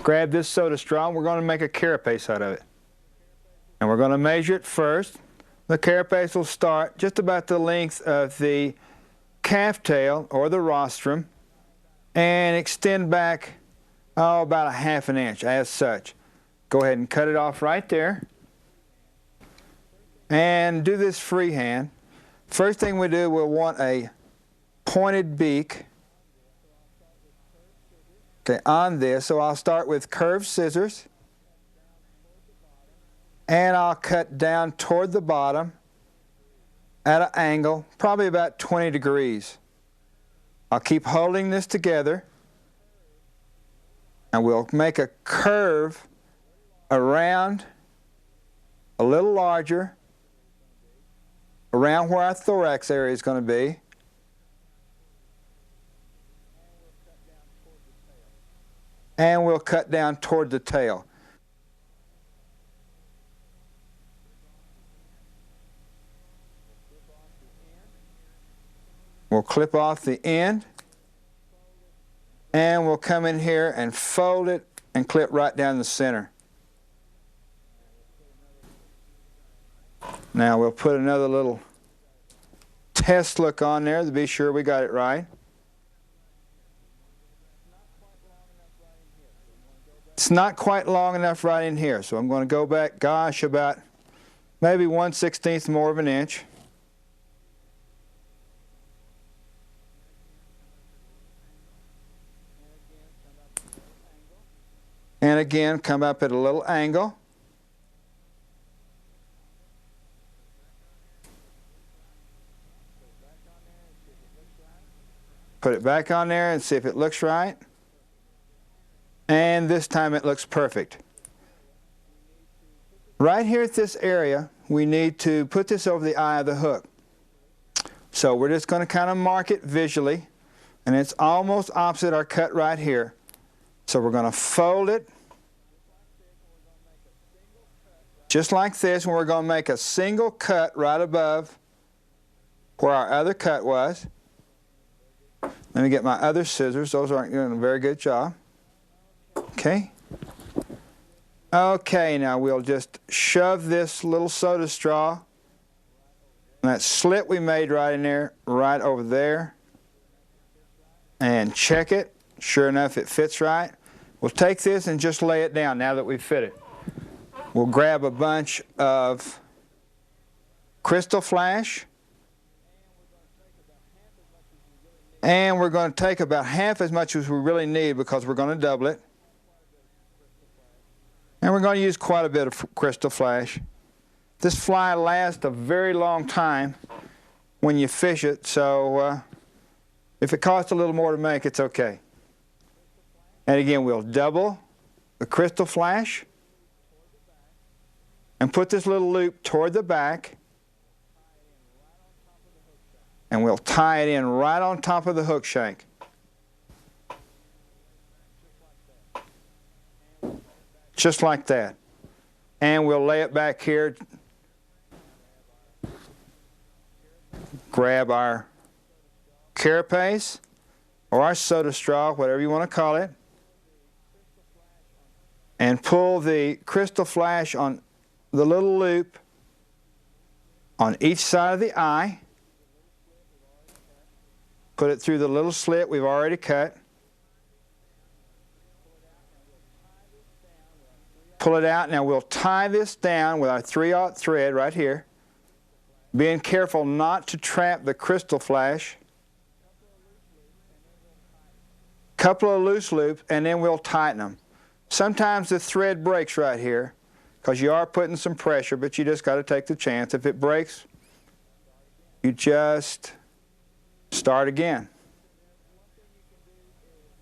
Grab this soda straw and we're going to make a carapace out of it. And we're going to measure it first. The carapace will start just about the length of the calf tail or the rostrum and extend back about 1/2 inch as such. Go ahead and cut it off right there. And do this freehand. First thing we do, we'll want a pointed beak on this. So I'll start with curved scissors. And I'll cut down toward the bottom at an angle, probably about 20 degrees. I'll keep holding this together, and we'll make a curve around, a little larger, around where our thorax area is going to be. And we'll cut down toward the tail. We'll clip off the end, and we'll come in here and fold it and clip right down the center. Now we'll put another little test look on there to be sure we got it right. It's not quite long enough right in here, so I'm going to go back, gosh, about maybe 1/16 more of an inch. And again, come up at a little angle. Put it back on there and see if it looks right. And this time it looks perfect. Right here at this area, we need to put this over the eye of the hook. So we're just going to kind of mark it visually, and it's almost opposite our cut right here. So we're going to fold it just like this, and we're going to make a single cut right above where our other cut was. Let me get my other scissors. Those aren't doing a very good job. Okay. Okay, now we'll just shove this little soda straw, and that slit we made right in there, right over there, and check it. Sure enough, it fits right. We'll take this and just lay it down now that we've fit it. We'll grab a bunch of crystal flash, and we're going to take about half as much as we really need because we're going to double it. And we're going to use quite a bit of crystal flash. This fly lasts a very long time when you fish it, so if it costs a little more to make, it's okay. And again, we'll double the crystal flash and put this little loop toward the back, and we'll tie it in right on top of the hook shank. Just like that. And we'll lay it back here. Grab our carapace or our soda straw, whatever you want to call it, and pull the crystal flash on the little loop on each side of the eye, put it through the little slit we've already cut. Pull it out. Now we'll tie this down with our 3/0 thread right here, being careful not to trap the crystal flash. Couple of loose loops, and then we'll tighten them. Sometimes the thread breaks right here because you are putting some pressure, but you just got to take the chance. If it breaks, you just start again.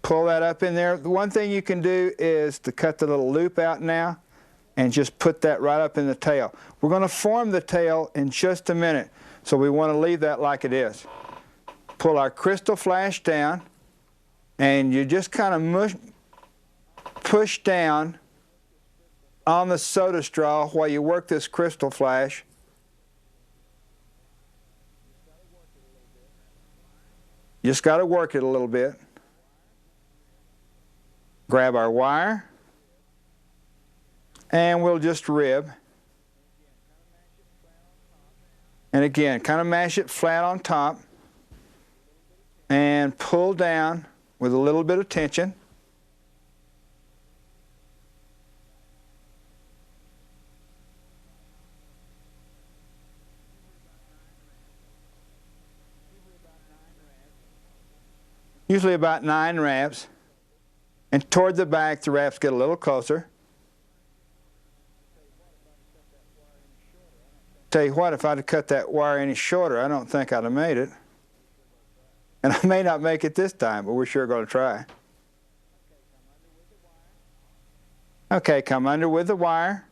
Pull that up in there. The one thing you can do is to cut the little loop out now and just put that right up in the tail. We're going to form the tail in just a minute, so we want to leave that like it is. Pull our crystal flash down, and you just kind of push down on the soda straw while you work this crystal flash. You just got to work it a little bit. Grab our wire, and we'll just rib. And again, kind of mash it flat on top and pull down with a little bit of tension. Usually about 9 wraps. And toward the back, the wraps get a little closer. Tell you what, if I'd have cut that wire any shorter, I don't think I'd have made it. And I may not make it this time, but we're sure going to try. Okay, come under with the wire.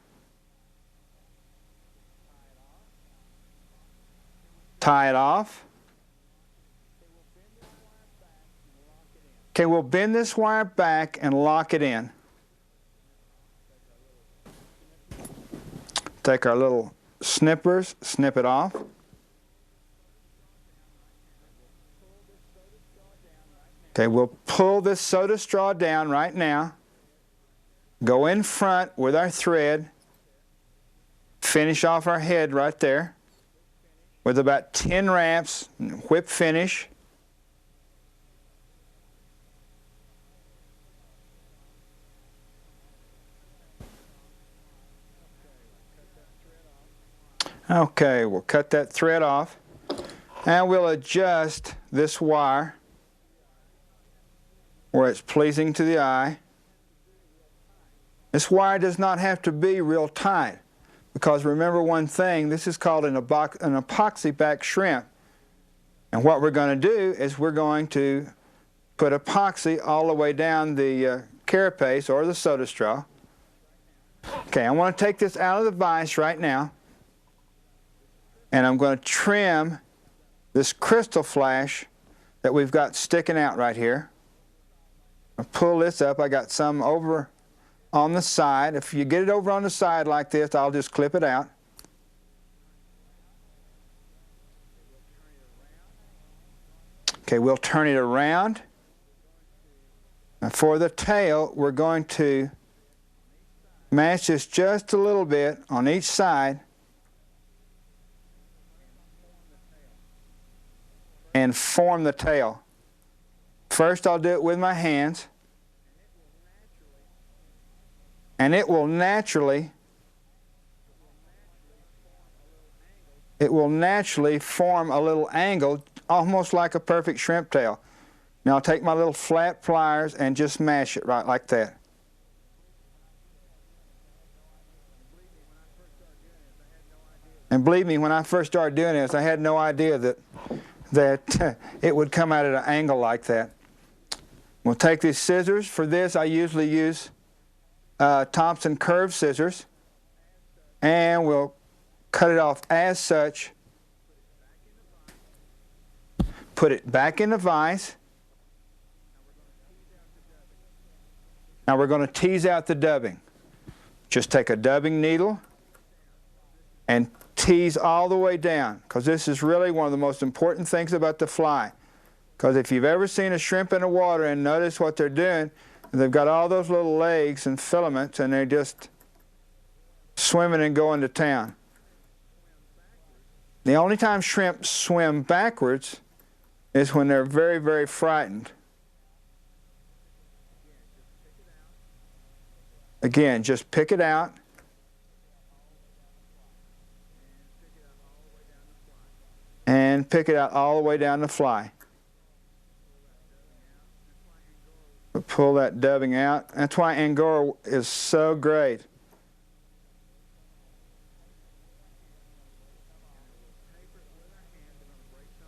Tie it off. Okay, we'll bend this wire back and lock it in. Take our little snippers, snip it off. Okay, we'll pull this soda straw down right now. Go in front with our thread. Finish off our head right there with about 10 wraps, whip finish. Okay, we'll cut that thread off, and we'll adjust this wire where it's pleasing to the eye. This wire does not have to be real tight, because remember one thing, this is called an epoxy back shrimp. And what we're going to do is we're going to put epoxy all the way down the carapace or the soda straw. Okay, I want to take this out of the vise right now. And I'm going to trim this crystal flash that we've got sticking out right here. I'll pull this up. I got some over on the side. If you get it over on the side like this, I'll just clip it out. Okay, we'll turn it around. Now for the tail, we're going to match this just a little bit on each side and form the tail. First I'll do it with my hands, and it will naturally form a little angle, almost like a perfect shrimp tail. Now I'll take my little flat pliers and just mash it right like that. And believe me, when I first started doing this, I had no idea that it would come out at an angle like that. We'll take these scissors. For this, I usually use Thompson curved scissors, and we'll cut it off as such. Put it back in the vise. Now we're going to tease out the dubbing. Just take a dubbing needle and tease all the way down, because this is really one of the most important things about the fly. Because if you've ever seen a shrimp in the water and notice what they're doing, they've got all those little legs and filaments, and they're just swimming and going to town. The only time shrimp swim backwards is when they're very, very frightened. Again, just pick it out. And pick it out all the way down the fly. Pull that dubbing out. That's why Angora is so great.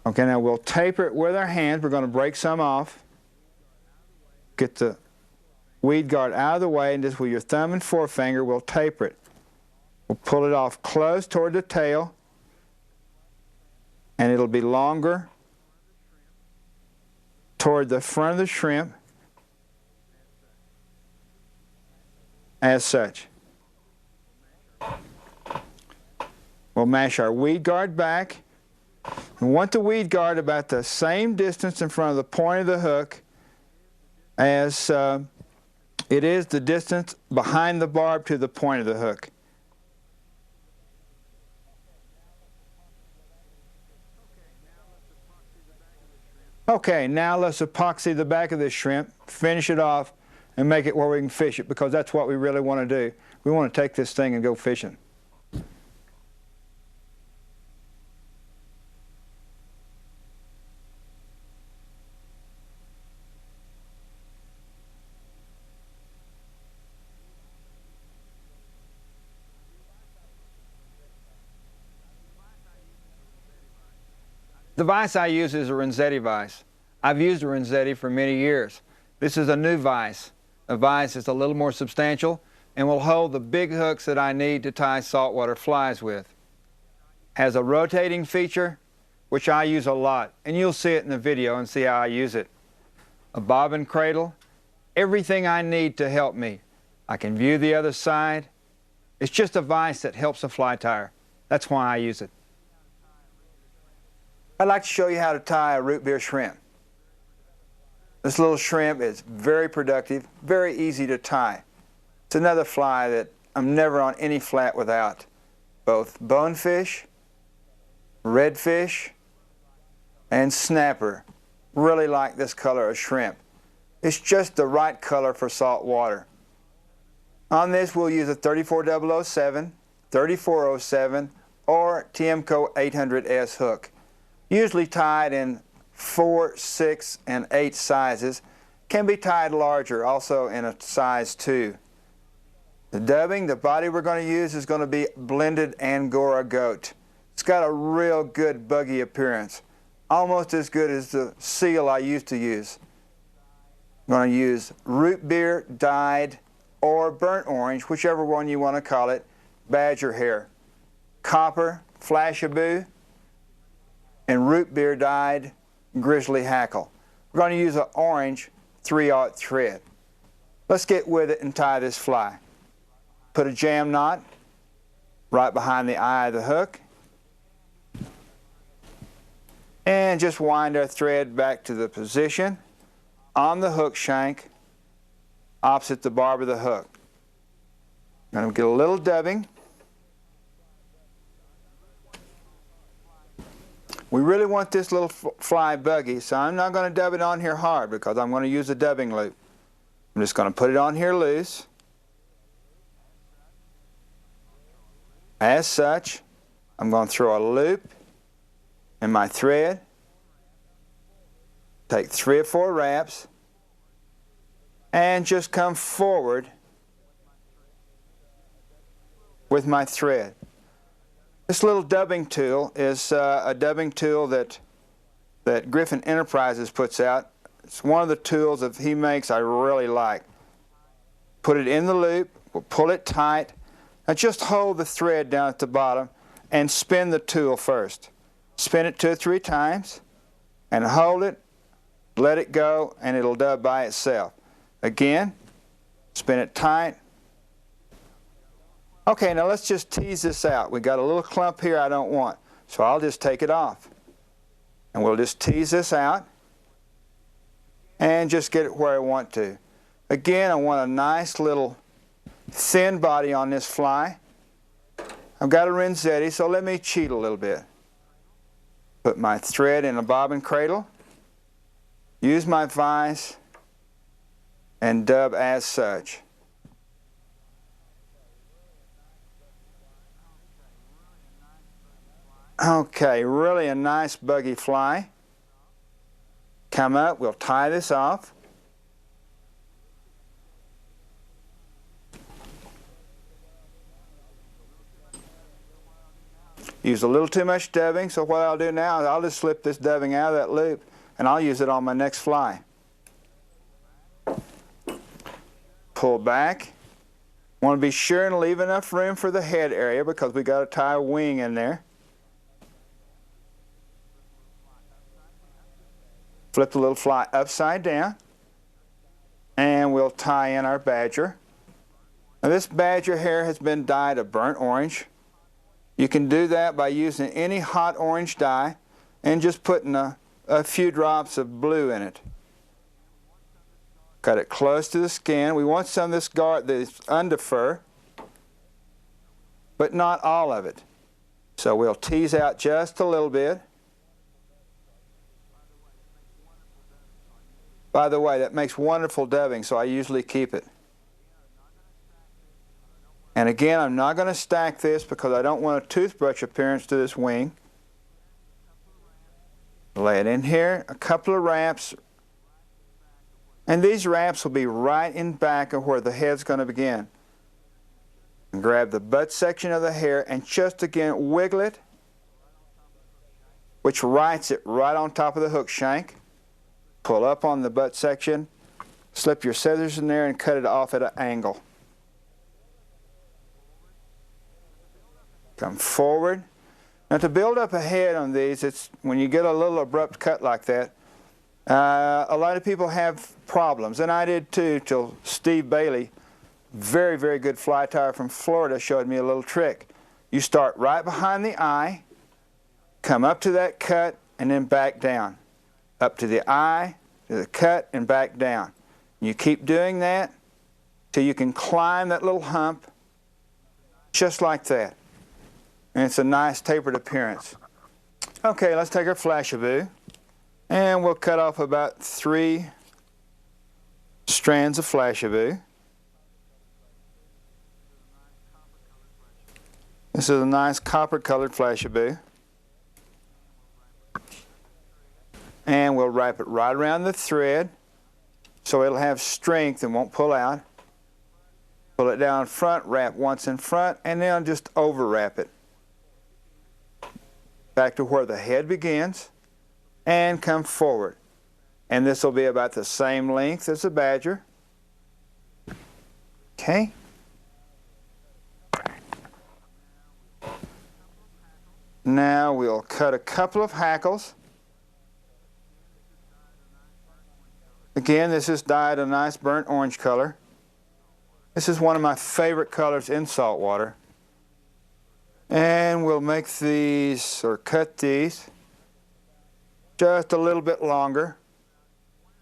Okay, now we'll taper it with our hands. We're going to break some off. Get the weed guard out of the way, and just with your thumb and forefinger, we'll taper it. We'll pull it off close toward the tail, and it'll be longer toward the front of the shrimp, as such. We'll mash our weed guard back. We want the weed guard about the same distance in front of the point of the hook as it is the distance behind the barb to the point of the hook. Okay, now let's epoxy the back of this shrimp, finish it off, and make it where we can fish it, because that's what we really want to do. We want to take this thing and go fishing. The vise I use is a Renzetti vise. I've used a Renzetti for many years. This is a new vise. A vise is a little more substantial and will hold the big hooks that I need to tie saltwater flies with. Has a rotating feature, which I use a lot, and you'll see it in the video and see how I use it. A bobbin cradle, everything I need to help me. I can view the other side. It's just a vise that helps a fly tire. That's why I use it. I'd like to show you how to tie a root beer shrimp. This little shrimp is very productive, very easy to tie. It's another fly that I'm never on any flat without. Both bonefish, redfish, and snapper really like this color of shrimp. It's just the right color for salt water. On this we'll use a 34007, 3407, or Tiemco 800S hook. Usually tied in 4, 6, and 8 sizes. Can be tied larger, also in a size 2. The dubbing, the body we're going to use is going to be blended Angora goat. It's got a real good buggy appearance, almost as good as the seal I used to use. I'm going to use root beer dyed or burnt orange, whichever one you want to call it, badger hair, copper, flashaboo, and root beer dyed grizzly hackle. We're going to use an orange 3/0 thread. Let's get with it and tie this fly. Put a jam knot right behind the eye of the hook, and just wind our thread back to the position on the hook shank opposite the barb of the hook. Going to get a little dubbing. We really want this little fly buggy, so I'm not going to dub it on here hard because I'm going to use a dubbing loop. I'm just going to put it on here loose. As such, I'm going to throw a loop in my thread, take 3 or 4 wraps, and just come forward with my thread. This little dubbing tool is a dubbing tool that Griffin Enterprises puts out. It's one of the tools that he makes I really like. Put it in the loop, we'll pull it tight. Now just hold the thread down at the bottom and spin the tool first. Spin it 2 or 3 times and hold it, let it go, and it'll dub by itself. Again, spin it tight. Okay, now let's just tease this out. We got a little clump here I don't want, so I'll just take it off. And we'll just tease this out and just get it where I want to. Again, I want a nice little thin body on this fly. I've got a Renzetti, so let me cheat a little bit. Put my thread in a bobbin cradle, use my vise and dub as such. Okay, really a nice buggy fly. Come up, we'll tie this off. Use a little too much dubbing, so what I'll do now is I'll just slip this dubbing out of that loop and I'll use it on my next fly. Pull back. Want to be sure and leave enough room for the head area because we got to tie a wing in there. Flip the little fly upside down and we'll tie in our badger. Now this badger hair has been dyed a burnt orange. You can do that by using any hot orange dye and just putting a few drops of blue in it. Cut it close to the skin. We want some of this under fur, but not all of it. So we'll tease out just a little bit. By the way, that makes wonderful dubbing, so I usually keep it. And again, I'm not going to stack this because I don't want a toothbrush appearance to this wing. Lay it in here, a couple of wraps. And these wraps will be right in back of where the head's going to begin. And grab the butt section of the hair and just again wiggle it, which writes it right on top of the hook shank. Pull up on the butt section, slip your scissors in there and cut it off at an angle. Come forward. Now to build up a head on these, it's when you get a little abrupt cut like that, a lot of people have problems, and I did too till Steve Bailey, very, very good fly tyer from Florida, showed me a little trick. You start right behind the eye, come up to that cut, and then back down. Up to the eye, to the cut, and back down. You keep doing that till you can climb that little hump just like that. And it's a nice tapered appearance. Okay, let's take our flashabou and we'll cut off about 3 strands of flashabou. This is a nice copper colored flashabou. And we'll wrap it right around the thread so it'll have strength and won't pull out. Pull it down front, wrap once in front, and then just over wrap it. Back to where the head begins and come forward. And this will be about the same length as the badger. Okay. Now we'll cut a couple of hackles. Again, this is dyed a nice burnt orange color. This is one of my favorite colors in saltwater. And we'll make these, or cut these, just a little bit longer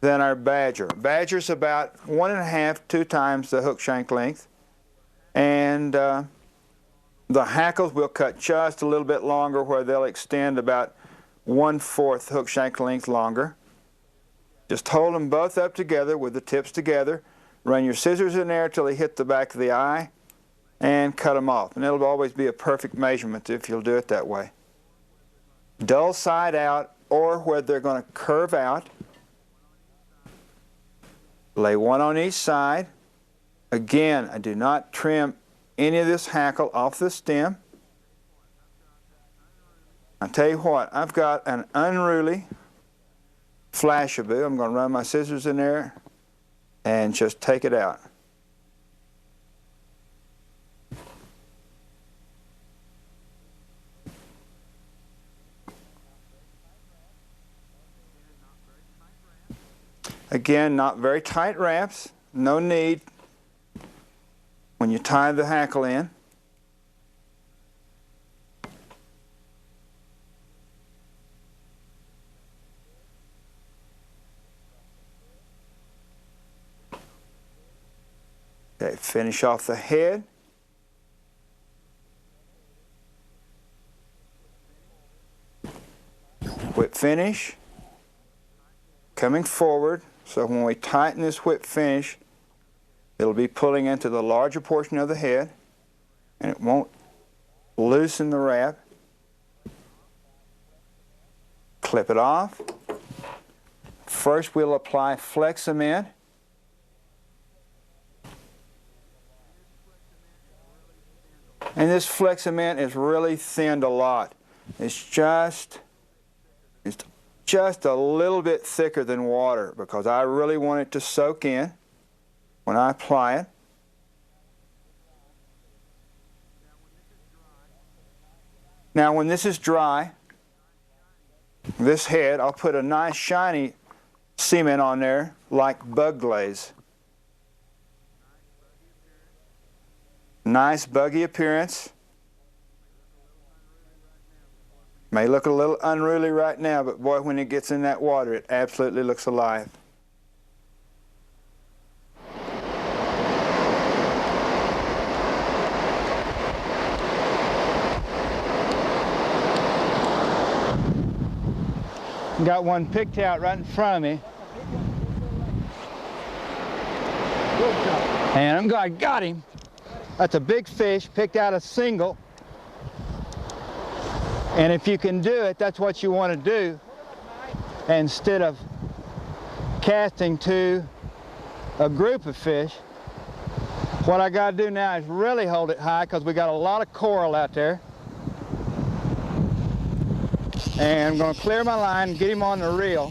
than our badger. Badger's about 1.5, 2 times the hook shank length. And the hackles we'll cut just a little bit longer where they'll extend about 1/4 hook shank length longer. Just hold them both up together with the tips together. Run your scissors in there till they hit the back of the eye and cut them off. And it'll always be a perfect measurement if you'll do it that way. Dull side out or where they're going to curve out. Lay one on each side. Again, I do not trim any of this hackle off the stem. I'll tell you what, I've got an unruly flashabou. I'm going to run my scissors in there and just take it out. Again, not very tight wraps, no need when you tie the hackle in. Okay, finish off the head. Whip finish. coming forward, so when we tighten this whip finish, it'll be pulling into the larger portion of the head, and it won't loosen the wrap. Clip it off. First we'll apply flex cement. And this flex cement is really thinned a lot. It's just a little bit thicker than water because I really want it to soak in when I apply it. Now when this is dry, this head, I'll put a nice shiny cement on there like bug glaze. Nice buggy appearance. May look a little unruly right now, but boy, when it gets in that water, it absolutely looks alive. Got one picked out right in front of me. And I got him. That's a big fish, picked out a single. And if you can do it, that's what you want to do. Instead of casting to a group of fish, what I got to do now is really hold it high because we got a lot of coral out there. And I'm going to clear my line and get him on the reel.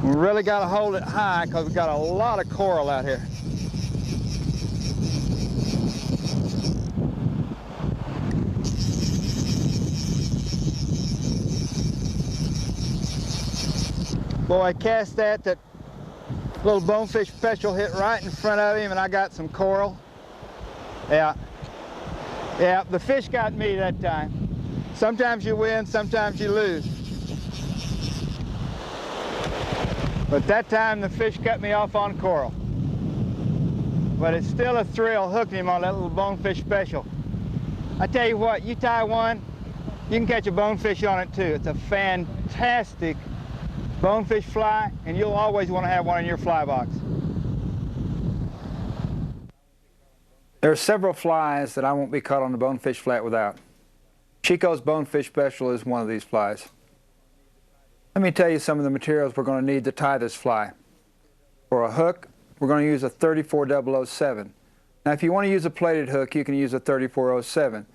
We really got to hold it high because we've got a lot of coral out here. Boy, I cast that little bonefish special hit right in front of him, and I got some coral. Yeah, the fish got me that time. Sometimes you win, sometimes you lose. But that time the fish cut me off on coral. But it's still a thrill hooking him on that little bonefish special. I tell you what, you tie one, you can catch a bonefish on it too. It's a fantastic bonefish fly, and you'll always want to have one in your fly box. There are several flies that I won't be caught on the bonefish flat without. Chico's bonefish special is one of these flies. Let me tell you some of the materials we're going to need to tie this fly. For a hook, we're going to use a 34007. Now if you want to use a plated hook, you can use a 3407.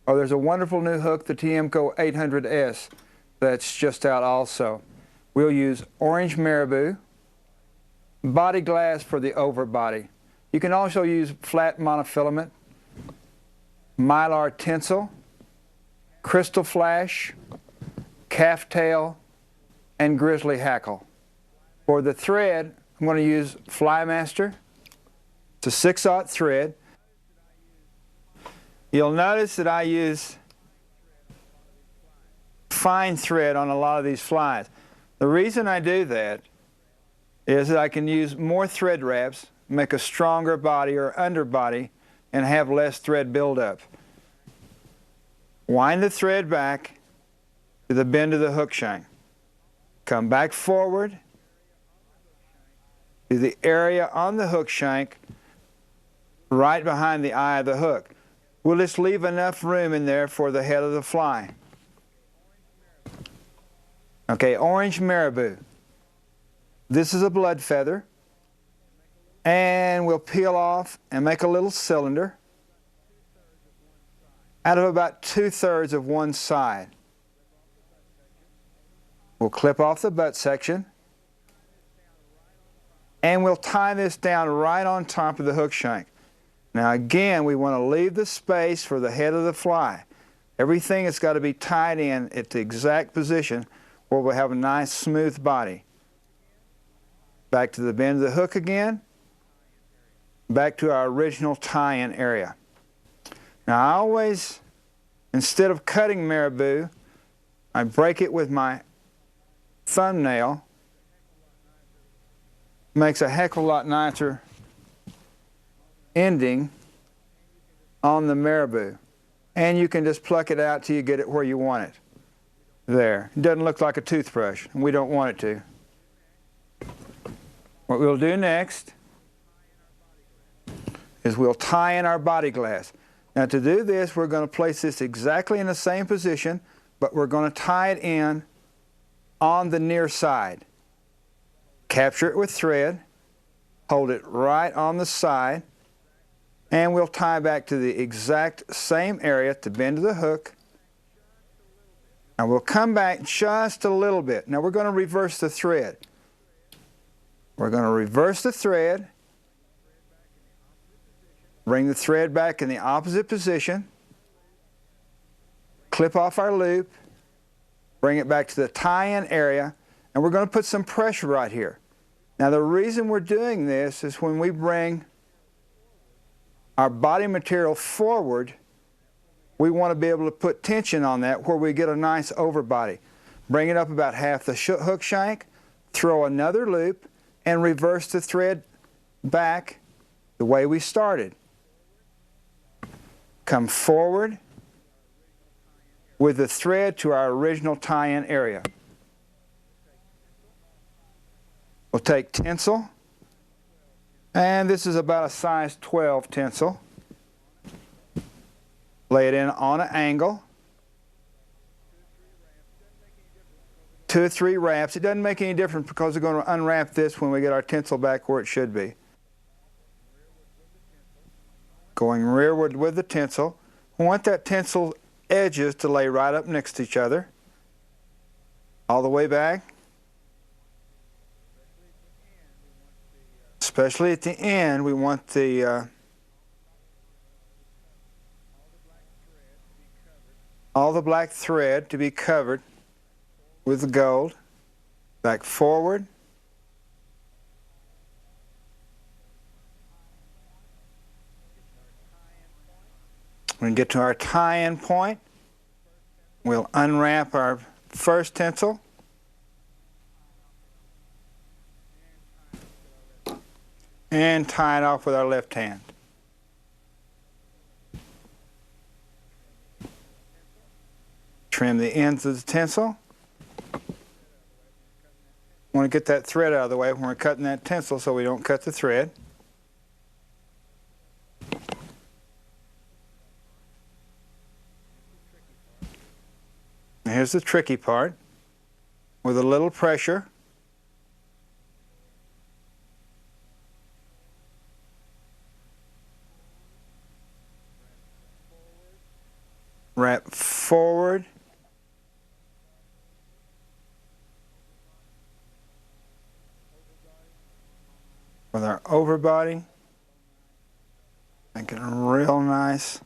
Or there's a wonderful new hook, the TMCO 800S, that's just out also. We'll use orange marabou, body glass for the over body. You can also use flat monofilament, mylar tinsel, crystal flash, calf tail, and grizzly hackle. For the thread, I'm going to use Flymaster. It's a 6/0 thread. You'll notice that I use fine thread on a lot of these flies. The reason I do that is that I can use more thread wraps, make a stronger body or underbody, and have less thread buildup. Wind the thread back to the bend of the hook shank. Come back forward to the area on the hook shank right behind the eye of the hook. We'll just leave enough room in there for the head of the fly. Okay, orange marabou. This is a blood feather. And we'll peel off and make a little cylinder out of about 2/3 of one side. We'll clip off the butt section, and we'll tie this down right on top of the hook shank. Now again, we want to leave the space for the head of the fly. Everything has got to be tied in at the exact position where we'll have a nice smooth body. Back to the bend of the hook again. Back to our original tie-in area. Now I always, instead of cutting marabou, I break it with my thumbnail. Makes a heck of a lot nicer ending on the marabou. and you can just pluck it out till you get it where you want it. There. It doesn't look like a toothbrush, and we don't want it to. What we'll do next is we'll tie in our body glass. Now to do this, we're going to place this exactly in the same position, but we're going to tie it in on the near side. Capture it with thread, hold it right on the side, and we'll tie back to the exact same area to bend to the hook. Now we'll come back just a little bit. Now we're going to reverse the thread. We're going to reverse the thread, bring the thread back in the opposite position, clip off our loop, bring it back to the tie-in area, and we're going to put some pressure right here. Now the reason we're doing this is when we bring our body material forward, we want to be able to put tension on that where we get a nice overbody. Bring it up about half the hook shank, throw another loop, and reverse the thread back the way we started. Come forward with the thread to our original tie-in area. We'll take tinsel, and this is about a size 12 tinsel. Lay it in on an angle. 2 or 3 wraps. It doesn't make any difference because we're going to unwrap this when we get our tinsel back where it should be. Going rearward with the tinsel. We want that tinsel edges to lay right up next to each other. All the way back. Especially at the end, we want all the black thread to be covered with the gold. Back forward. When we get to our tie-in point, we'll unwrap our first tinsel. And tie it off with our left hand. Trim the ends of the tinsel. Want to get that thread out of the way when we're cutting that tinsel so we don't cut the thread. And here's the tricky part. With a little pressure, wrap forward, with our overbody, make it a real nice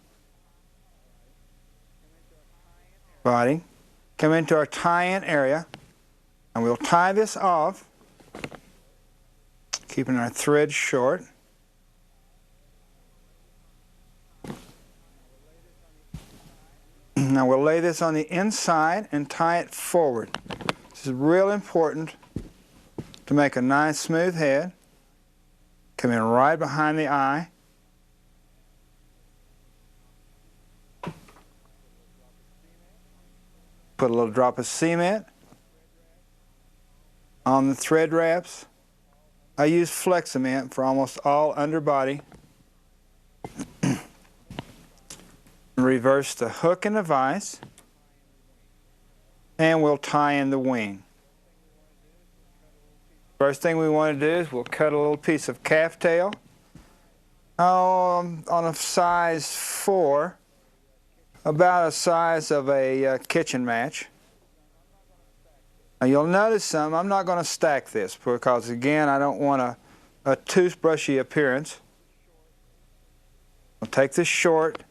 body. Come into our tie-in area, and we'll tie this off, keeping our thread short. Now we'll lay this on the inside and tie it forward. This is real important to make a nice smooth head. Come in right behind the eye. Put a little drop of cement on the thread wraps. I use Flex cement for almost all underbody. Reverse the hook and the vise, and we'll tie in the wing. First thing we want to do is we'll cut a little piece of calf tail on a size 4, about a size of a kitchen match. Now you'll notice I'm not going to stack this because again I don't want a toothbrushy appearance. I'll take this short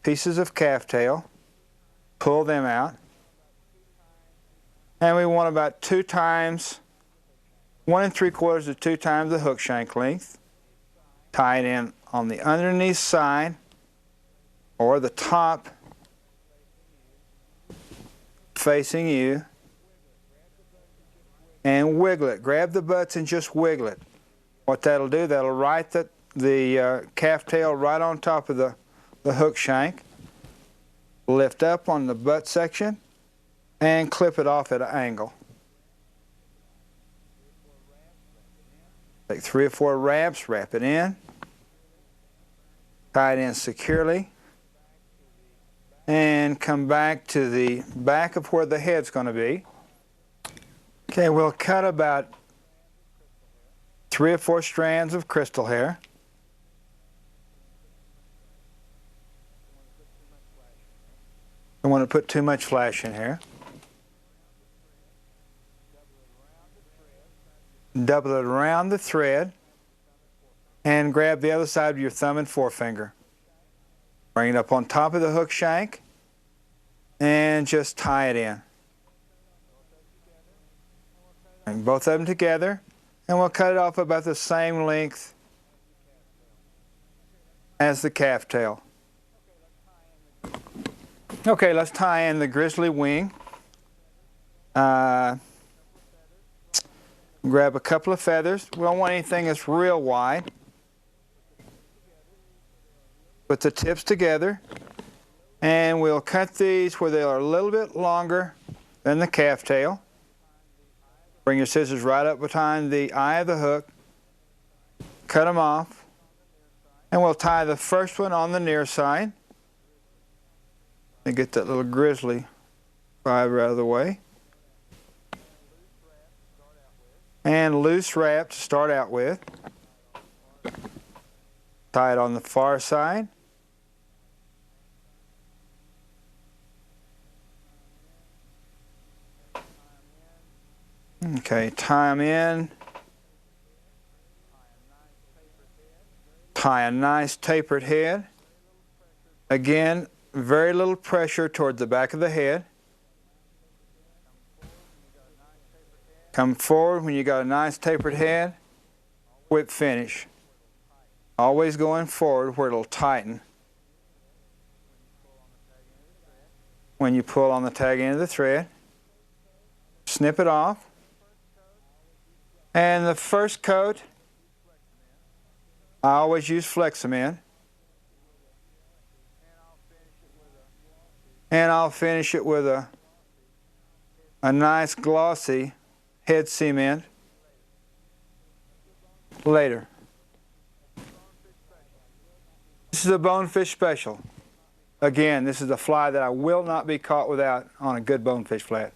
pieces of calf tail, pull them out, and we want about 2 times, 1 3/4 to 2 times the hook shank length. Tie it in on the underneath side or the top facing you, and wiggle it. Grab the butts and just wiggle it. What that'll do, that'll right the calf tail right on top of the hook shank. lift up on the butt section and clip it off at an angle. Take 3 or 4 wraps, wrap it in, tie it in securely, and come back to the back of where the head's going to be. Okay, we'll cut about 3 or 4 strands of crystal hair. Don't want to put too much flash in here. Double it around the thread and grab the other side of your thumb and forefinger. Bring it up on top of the hook shank and just tie it in. Bring both of them together and we'll cut it off about the same length as the calf tail. Okay, let's tie in the grizzly wing. Grab a couple of feathers. We don't want anything that's real wide. Put the tips together and we'll cut these where they are a little bit longer than the calf tail. Bring your scissors right up behind the eye of the hook. Cut them off. And we'll tie the first one on the near side. And get that little grizzly fiber out of the way. And loose wrap to start out with. Tie it on the far side. Okay, tie them in. Tie a nice tapered head. Again, very little pressure toward the back of the head. Come forward when you got a nice tapered head. Whip finish. Always going forward where it'll tighten. When you pull on the tag end of the thread, snip it off. And the first coat, I always use Flex-Amend. And I'll finish it with a nice glossy head cement later. This is a bonefish special. Again, this is a fly that I will not be caught without on a good bonefish flat.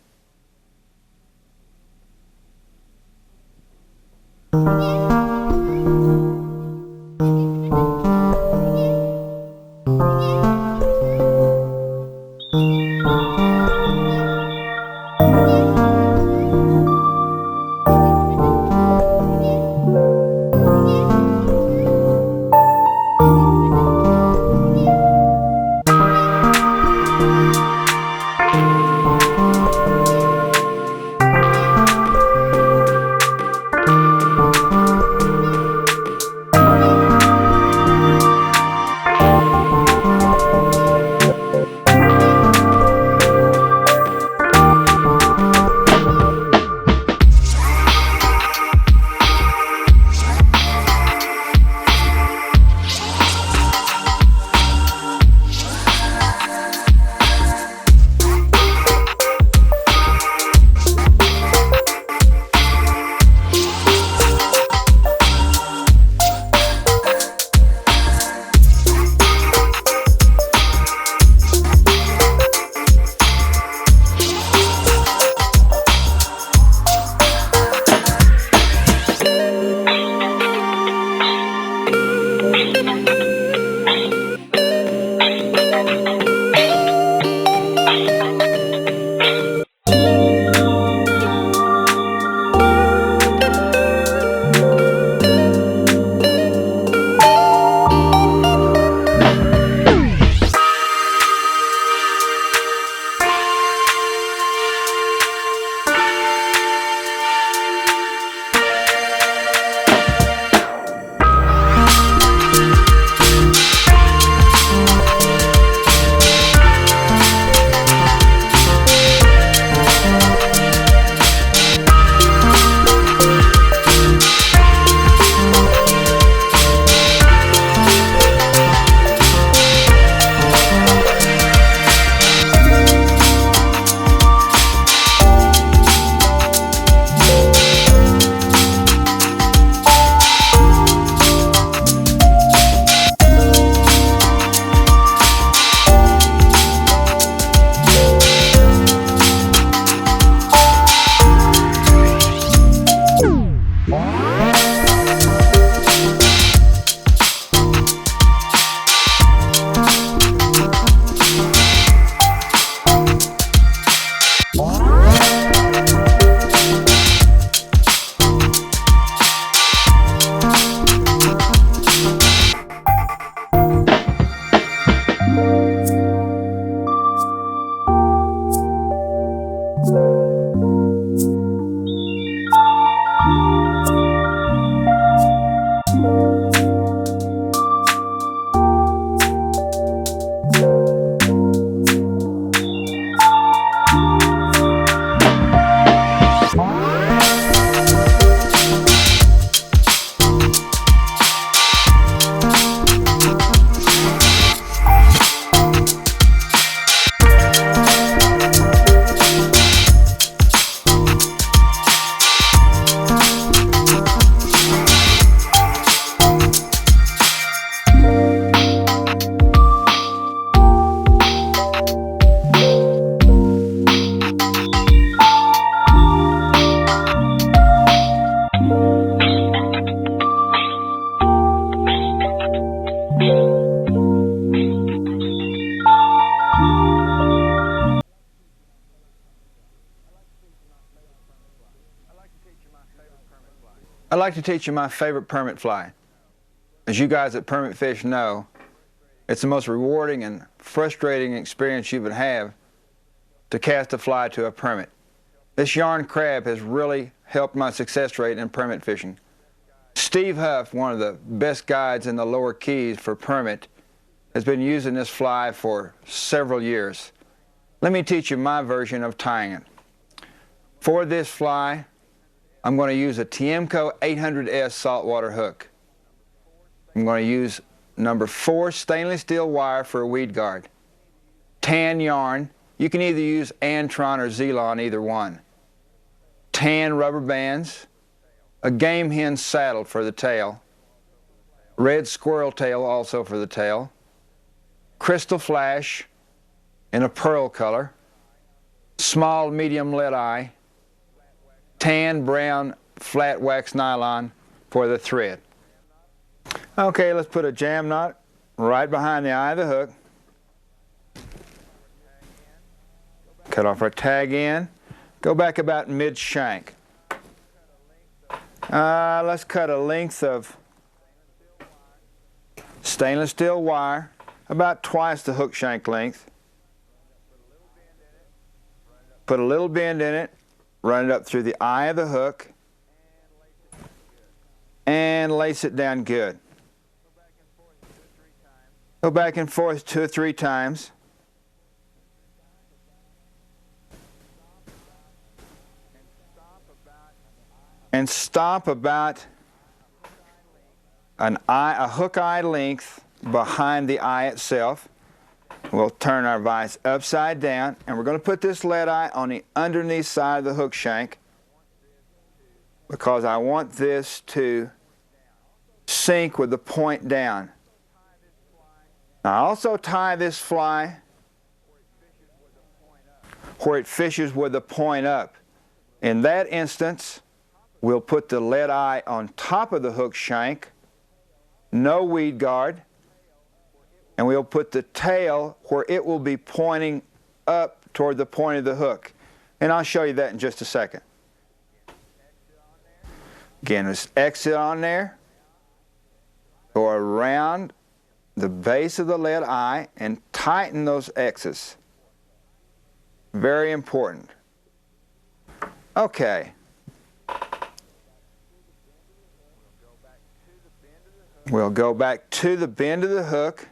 I'd like to teach you my favorite permit fly. As you guys that permit fish know, it's the most rewarding and frustrating experience you would have to cast a fly to a permit. This yarn crab has really helped my success rate in permit fishing. Steve Huff, one of the best guides in the lower keys for permit, has been using this fly for several years. Let me teach you my version of tying it. For this fly, I'm going to use a Tiemco 800S saltwater hook. I'm going to use number 4 stainless steel wire for a weed guard. Tan yarn. You can either use Antron or Zelon, either one. Tan rubber bands. A game hen saddle for the tail. Red squirrel tail also for the tail. Crystal flash in a pearl color. Small medium lead eye. Tan brown flat wax nylon for the thread. Okay, let's put a jam knot right behind the eye of the hook. Cut off our tag end. Go back about mid-shank. Let's cut a length of stainless steel wire, about twice the hook shank length. Put a little bend in it, run it up through the eye of the hook, and lace it down good. Go back and forth 2 or 3 times. And stop about a hook eye length behind the eye itself. We'll turn our vise upside down, and we're going to put this lead eye on the underneath side of the hook shank because I want this to sink with the point down. Now, I also tie this fly where it fishes with the point up. In that instance, we'll put the lead eye on top of the hook shank, no weed guard, and we'll put the tail where it will be pointing up toward the point of the hook. And I'll show you that in just a second. Again, let's exit on there, go around the base of the lead eye and tighten those X's. Very important. Okay. We'll go back to the bend of the hook.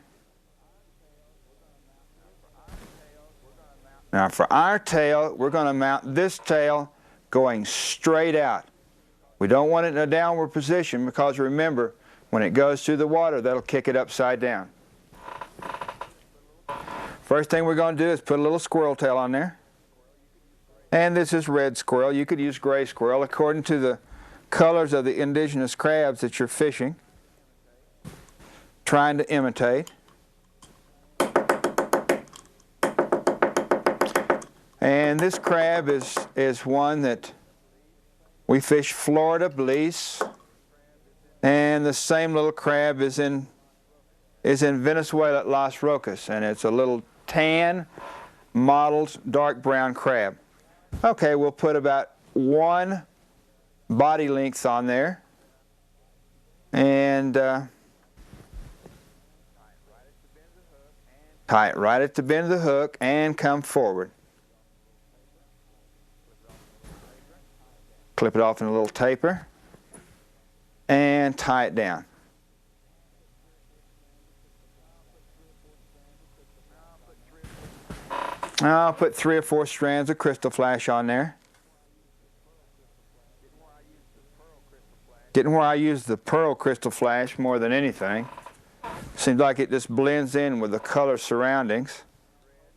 Now for our tail, we're going to mount this tail going straight out. We don't want it in a downward position because remember, when it goes through the water, that'll kick it upside down. First thing we're going to do is put a little squirrel tail on there. And this is red squirrel. You could use gray squirrel according to the colors of the indigenous crabs that you're fishing, trying to imitate. And this crab is one that we fish Florida blease, and the same little crab is in Venezuela at Las Rocas, and it's a little tan mottled dark brown crab. Okay, we'll put about 1 body length on there, and tie it right at the bend of the hook and come forward. Clip it off in a little taper and tie it down. I'll put 3 or 4 strands of crystal flash on there. Getting where I use the pearl crystal flash more than anything. Seems like it just blends in with the color surroundings.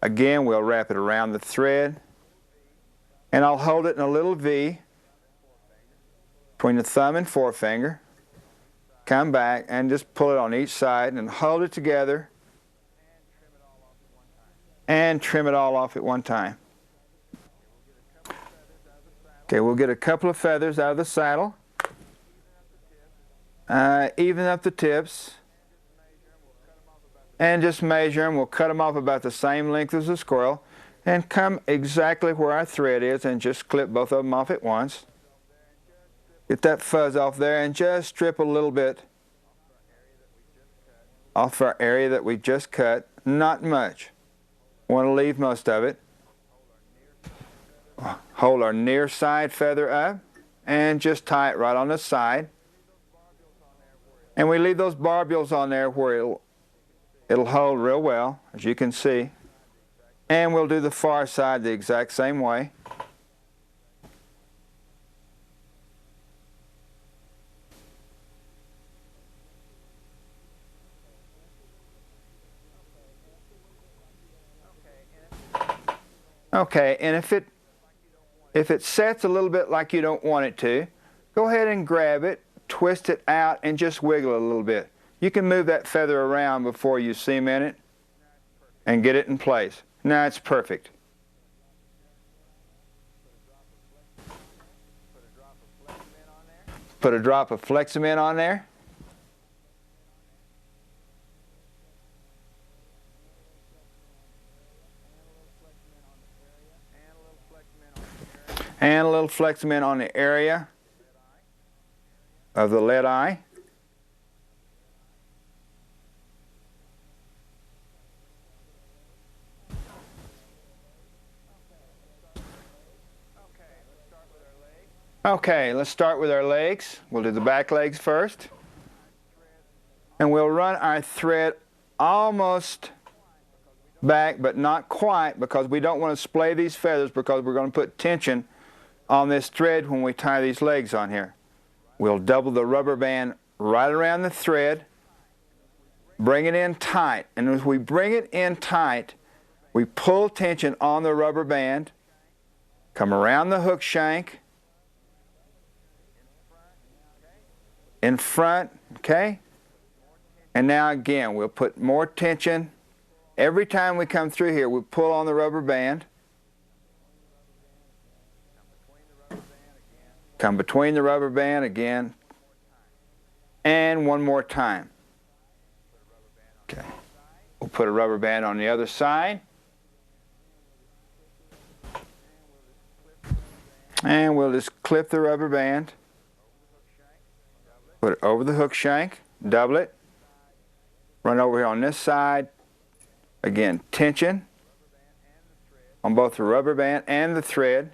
Again, we'll wrap it around the thread, and I'll hold it in a little V between the thumb and forefinger. Come back and just pull it on each side and hold it together and trim it all off at one time. Okay, we'll get a couple of feathers out of the saddle, even up the tips, and just measure them. We'll cut them off about the same length as the squirrel and come exactly where our thread is and just clip both of them off at once. Get that fuzz off there and just strip a little bit off our area that we just cut. Not much. Want to leave most of it. Hold our near side feather up and just tie it right on the side. And we leave those barbules on there where it'll hold real well, as you can see. And we'll do the far side the exact same way. Okay, and if it sets a little bit like you don't want it to, go ahead and grab it, twist it out, and just wiggle it a little bit. You can move that feather around before you cement it and get it in place. Now it's perfect. Put a drop of Flexamint on there. And a little Flexamint on the area of the lead eye. Okay, let's start with our legs. We'll do the back legs first. And we'll run our thread almost back, but not quite, because we don't want to splay these feathers, because we're going to put tension on this thread when we tie these legs on here. We'll double the rubber band right around the thread, bring it in tight, and as we bring it in tight, we pull tension on the rubber band, come around the hook shank, in front, okay? And now again, we'll put more tension. Every time we come through here, we pull on the rubber band. Come between the rubber band again. And one more time. Okay. We'll put a rubber band on the other side. And we'll just clip the rubber band. Put it over the hook shank, double it. Run over here on this side. Again, tension on both the rubber band and the thread.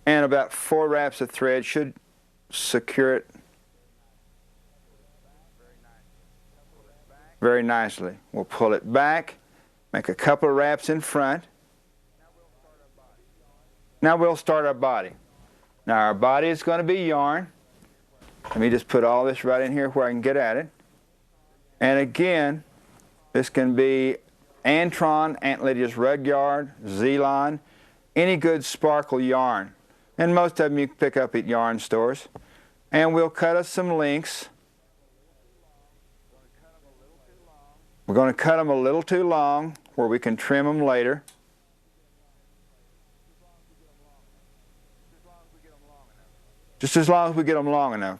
And about 4 wraps of thread should secure it very nicely. We'll pull it back, make a couple of wraps in front. Now we'll start our body. Now our body is going to be yarn. Let me just put all this right in here where I can get at it. And again, this can be Antron, Aunt Lydia's Rudyard, Zelon, any good sparkle yarn. And most of them you can pick up at yarn stores. And we'll cut us some lengths. We're going to cut them a little too long where we can trim them later. Just as long as we get them long enough.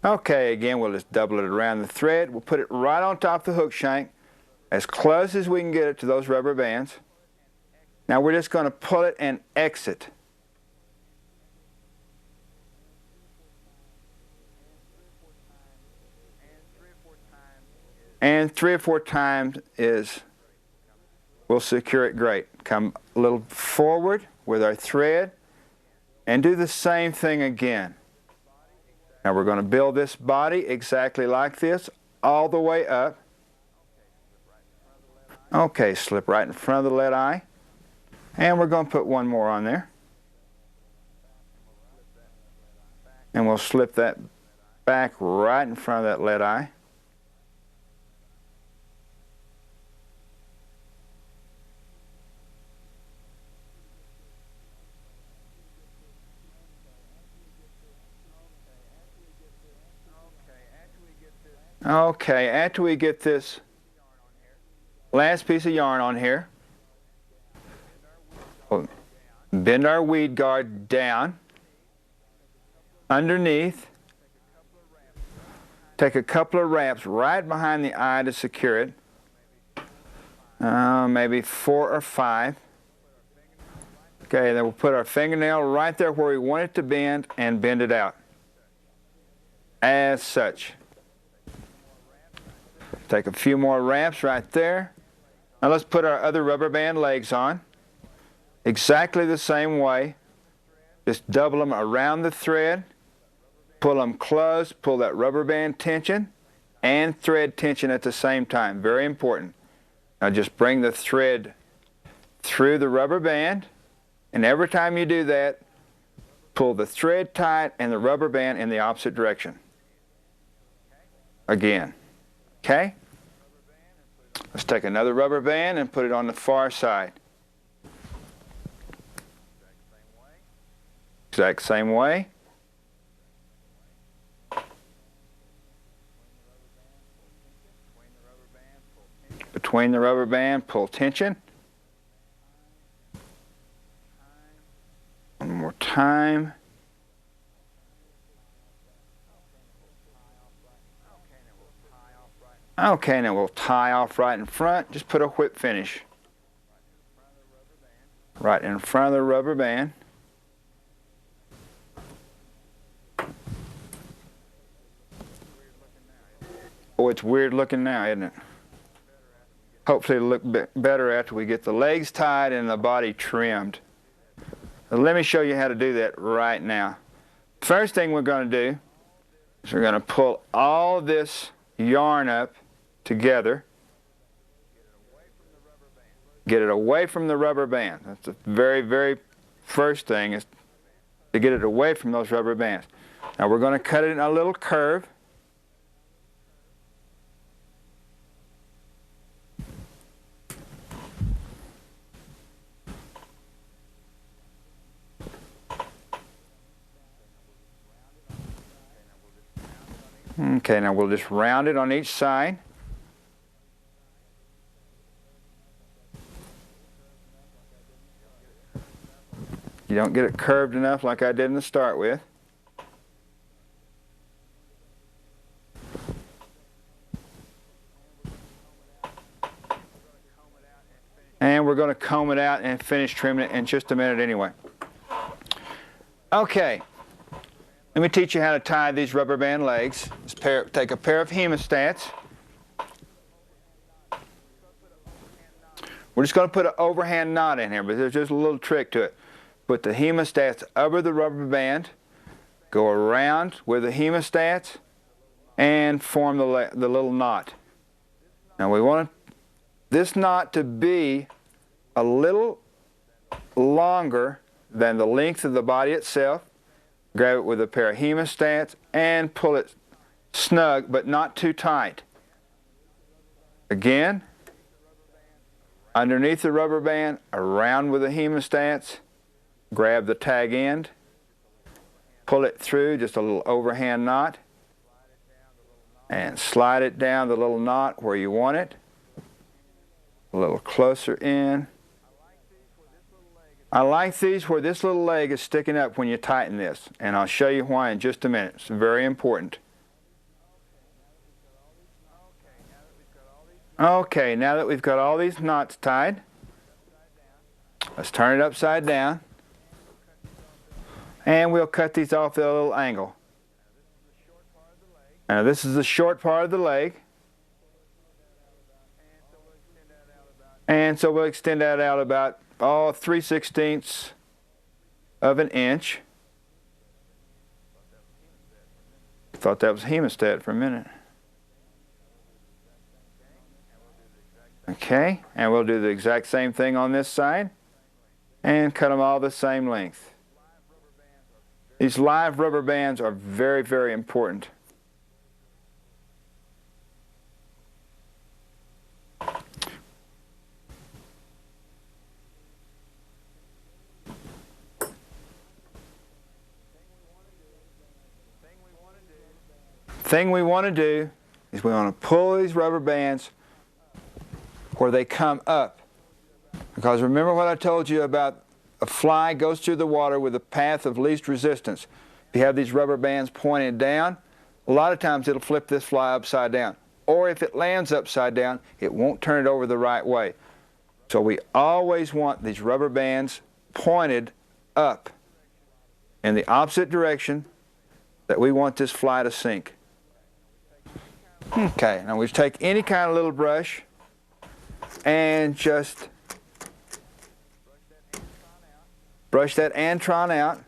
Okay, again, we'll just double it around the thread. We'll put it right on top of the hook shank, as close as we can get it to those rubber bands. Now we're just going to pull it and exit. And 3 or 4 times will secure it great. Come a little forward with our thread and do the same thing again. Now we're going to build this body exactly like this all the way up. Okay, slip right in front of the lead eye. And we're going to put one more on there. And we'll slip that back right in front of that lead eye. Okay, after we get this last piece of yarn on here, we'll bend our weed guard down underneath Take a couple of wraps right behind the eye to secure it. Maybe 4 or 5. Okay, then we'll put our fingernail right there where we want it to bend and bend it out. As such. Take a few more wraps right there. Now let's put our other rubber band legs on. Exactly the same way. Just double them around the thread. Pull them close, pull that rubber band tension and thread tension at the same time. Very important. Now just bring the thread through the rubber band, and every time you do that, pull the thread tight and the rubber band in the opposite direction. Again. Okay? Let's take another rubber band and put it on the far side. Exact same way. Between the rubber band, pull tension. One more time. Okay, now we'll tie off right in front. Just put a whip finish right in front of the rubber band. Oh, it's weird looking now, isn't it? Hopefully it'll look better after we get the legs tied and the body trimmed. So let me show you how to do that right now. First thing we're going to do is we're going to pull all this yarn up together. Get it away from the rubber band. That's the very, very first thing, is to get it away from those rubber bands. Now we're going to cut it in a little curve. Okay, now we'll just round it on each side. You don't get it curved enough like I did in the start with. And we're going to comb it out and finish trimming it in just a minute anyway. Okay. Let me teach you how to tie these rubber band legs. Take a pair of hemostats. We're just going to put an overhand knot in here, but there's just a little trick to it. Put the hemostats over the rubber band, go around with the hemostats, and form the little knot. Now we want this knot to be a little longer than the length of the body itself. Grab it with a pair of hemostats and pull it snug, but not too tight. Again, underneath the rubber band, around with the hemostats, grab the tag end, pull it through, just a little overhand knot, and slide it down the little knot where you want it, a little closer in. I like these where this little leg is sticking up when you tighten this, and I'll show you why in just a minute. It's very important. Okay, now that we've got all these knots tied, let's turn it upside down, and we'll cut these off at a little angle. Now this is the short part of the leg, and so we'll extend that out about 3/16 of an inch. Thought that was hemostat for a minute. Okay, and we'll do the exact same thing on this side and cut them all the same length. These live rubber bands are very, very important. Thing we want to do is we want to pull these rubber bands where they come up. Because remember what I told you about a fly goes through the water with a path of least resistance. If you have these rubber bands pointed down, a lot of times it'll flip this fly upside down. Or if it lands upside down, it won't turn it over the right way. So we always want these rubber bands pointed up in the opposite direction that we want this fly to sink. Okay, now we take any kind of little brush and just brush that antron out.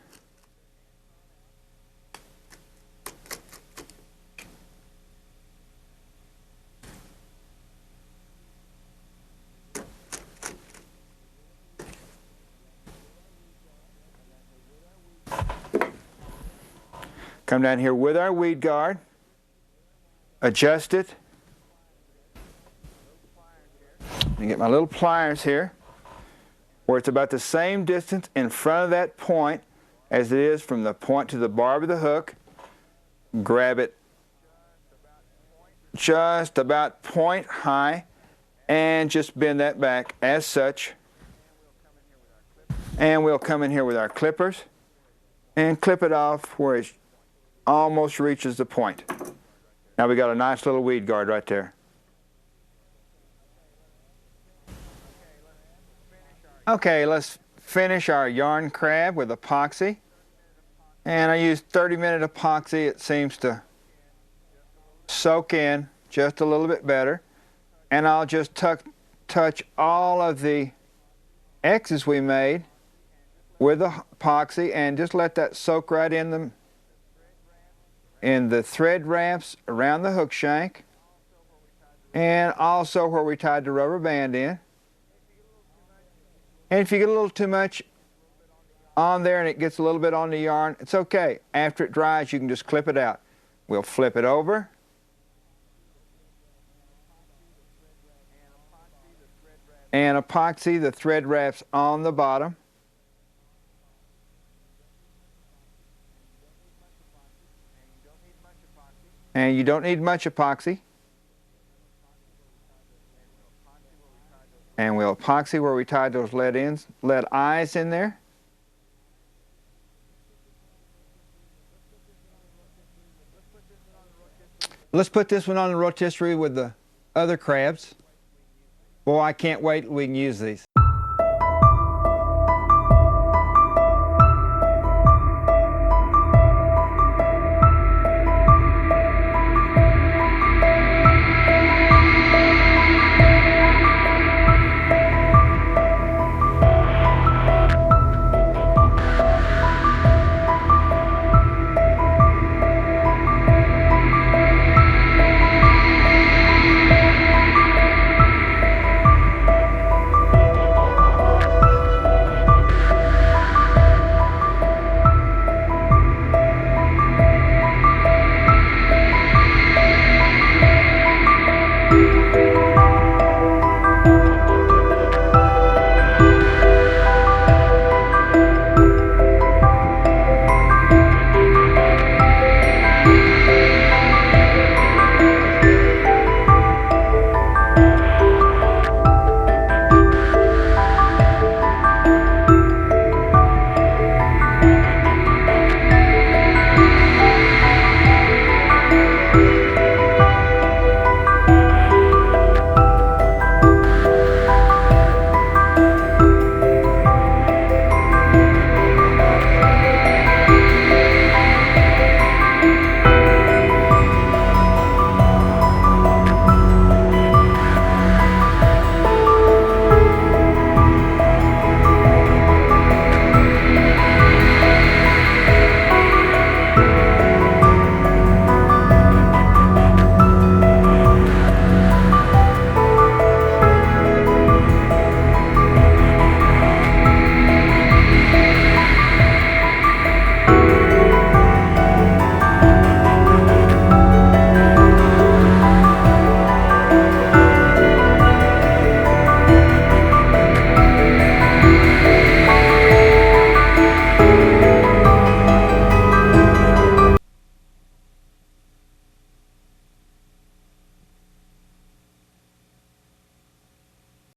Come down here with our weed guard, adjust it, and get my little pliers here, where it's about the same distance in front of that point as it is from the point to the barb of the hook. Grab it just about point high and just bend that back as such. And we'll come in here with our clippers and clip it off where it almost reaches the point. Now we got a nice little weed guard right there. Okay, let's finish our yarn crab with epoxy. And I use 30-minute epoxy. It seems to soak in just a little bit better. And I'll just touch all of the X's we made with the epoxy and just let that soak right in the thread wraps around the hook shank, and also where we tied the rubber band in. And if you get a little too much on there and it gets a little bit on the yarn, it's okay. After it dries, you can just clip it out. We'll flip it over. And epoxy the thread wraps on the bottom. And you don't need much epoxy. And we'll epoxy where we tied those lead eyes in there. Let's put this one on the rotisserie with the other crabs. Boy, I can't wait till we can use these.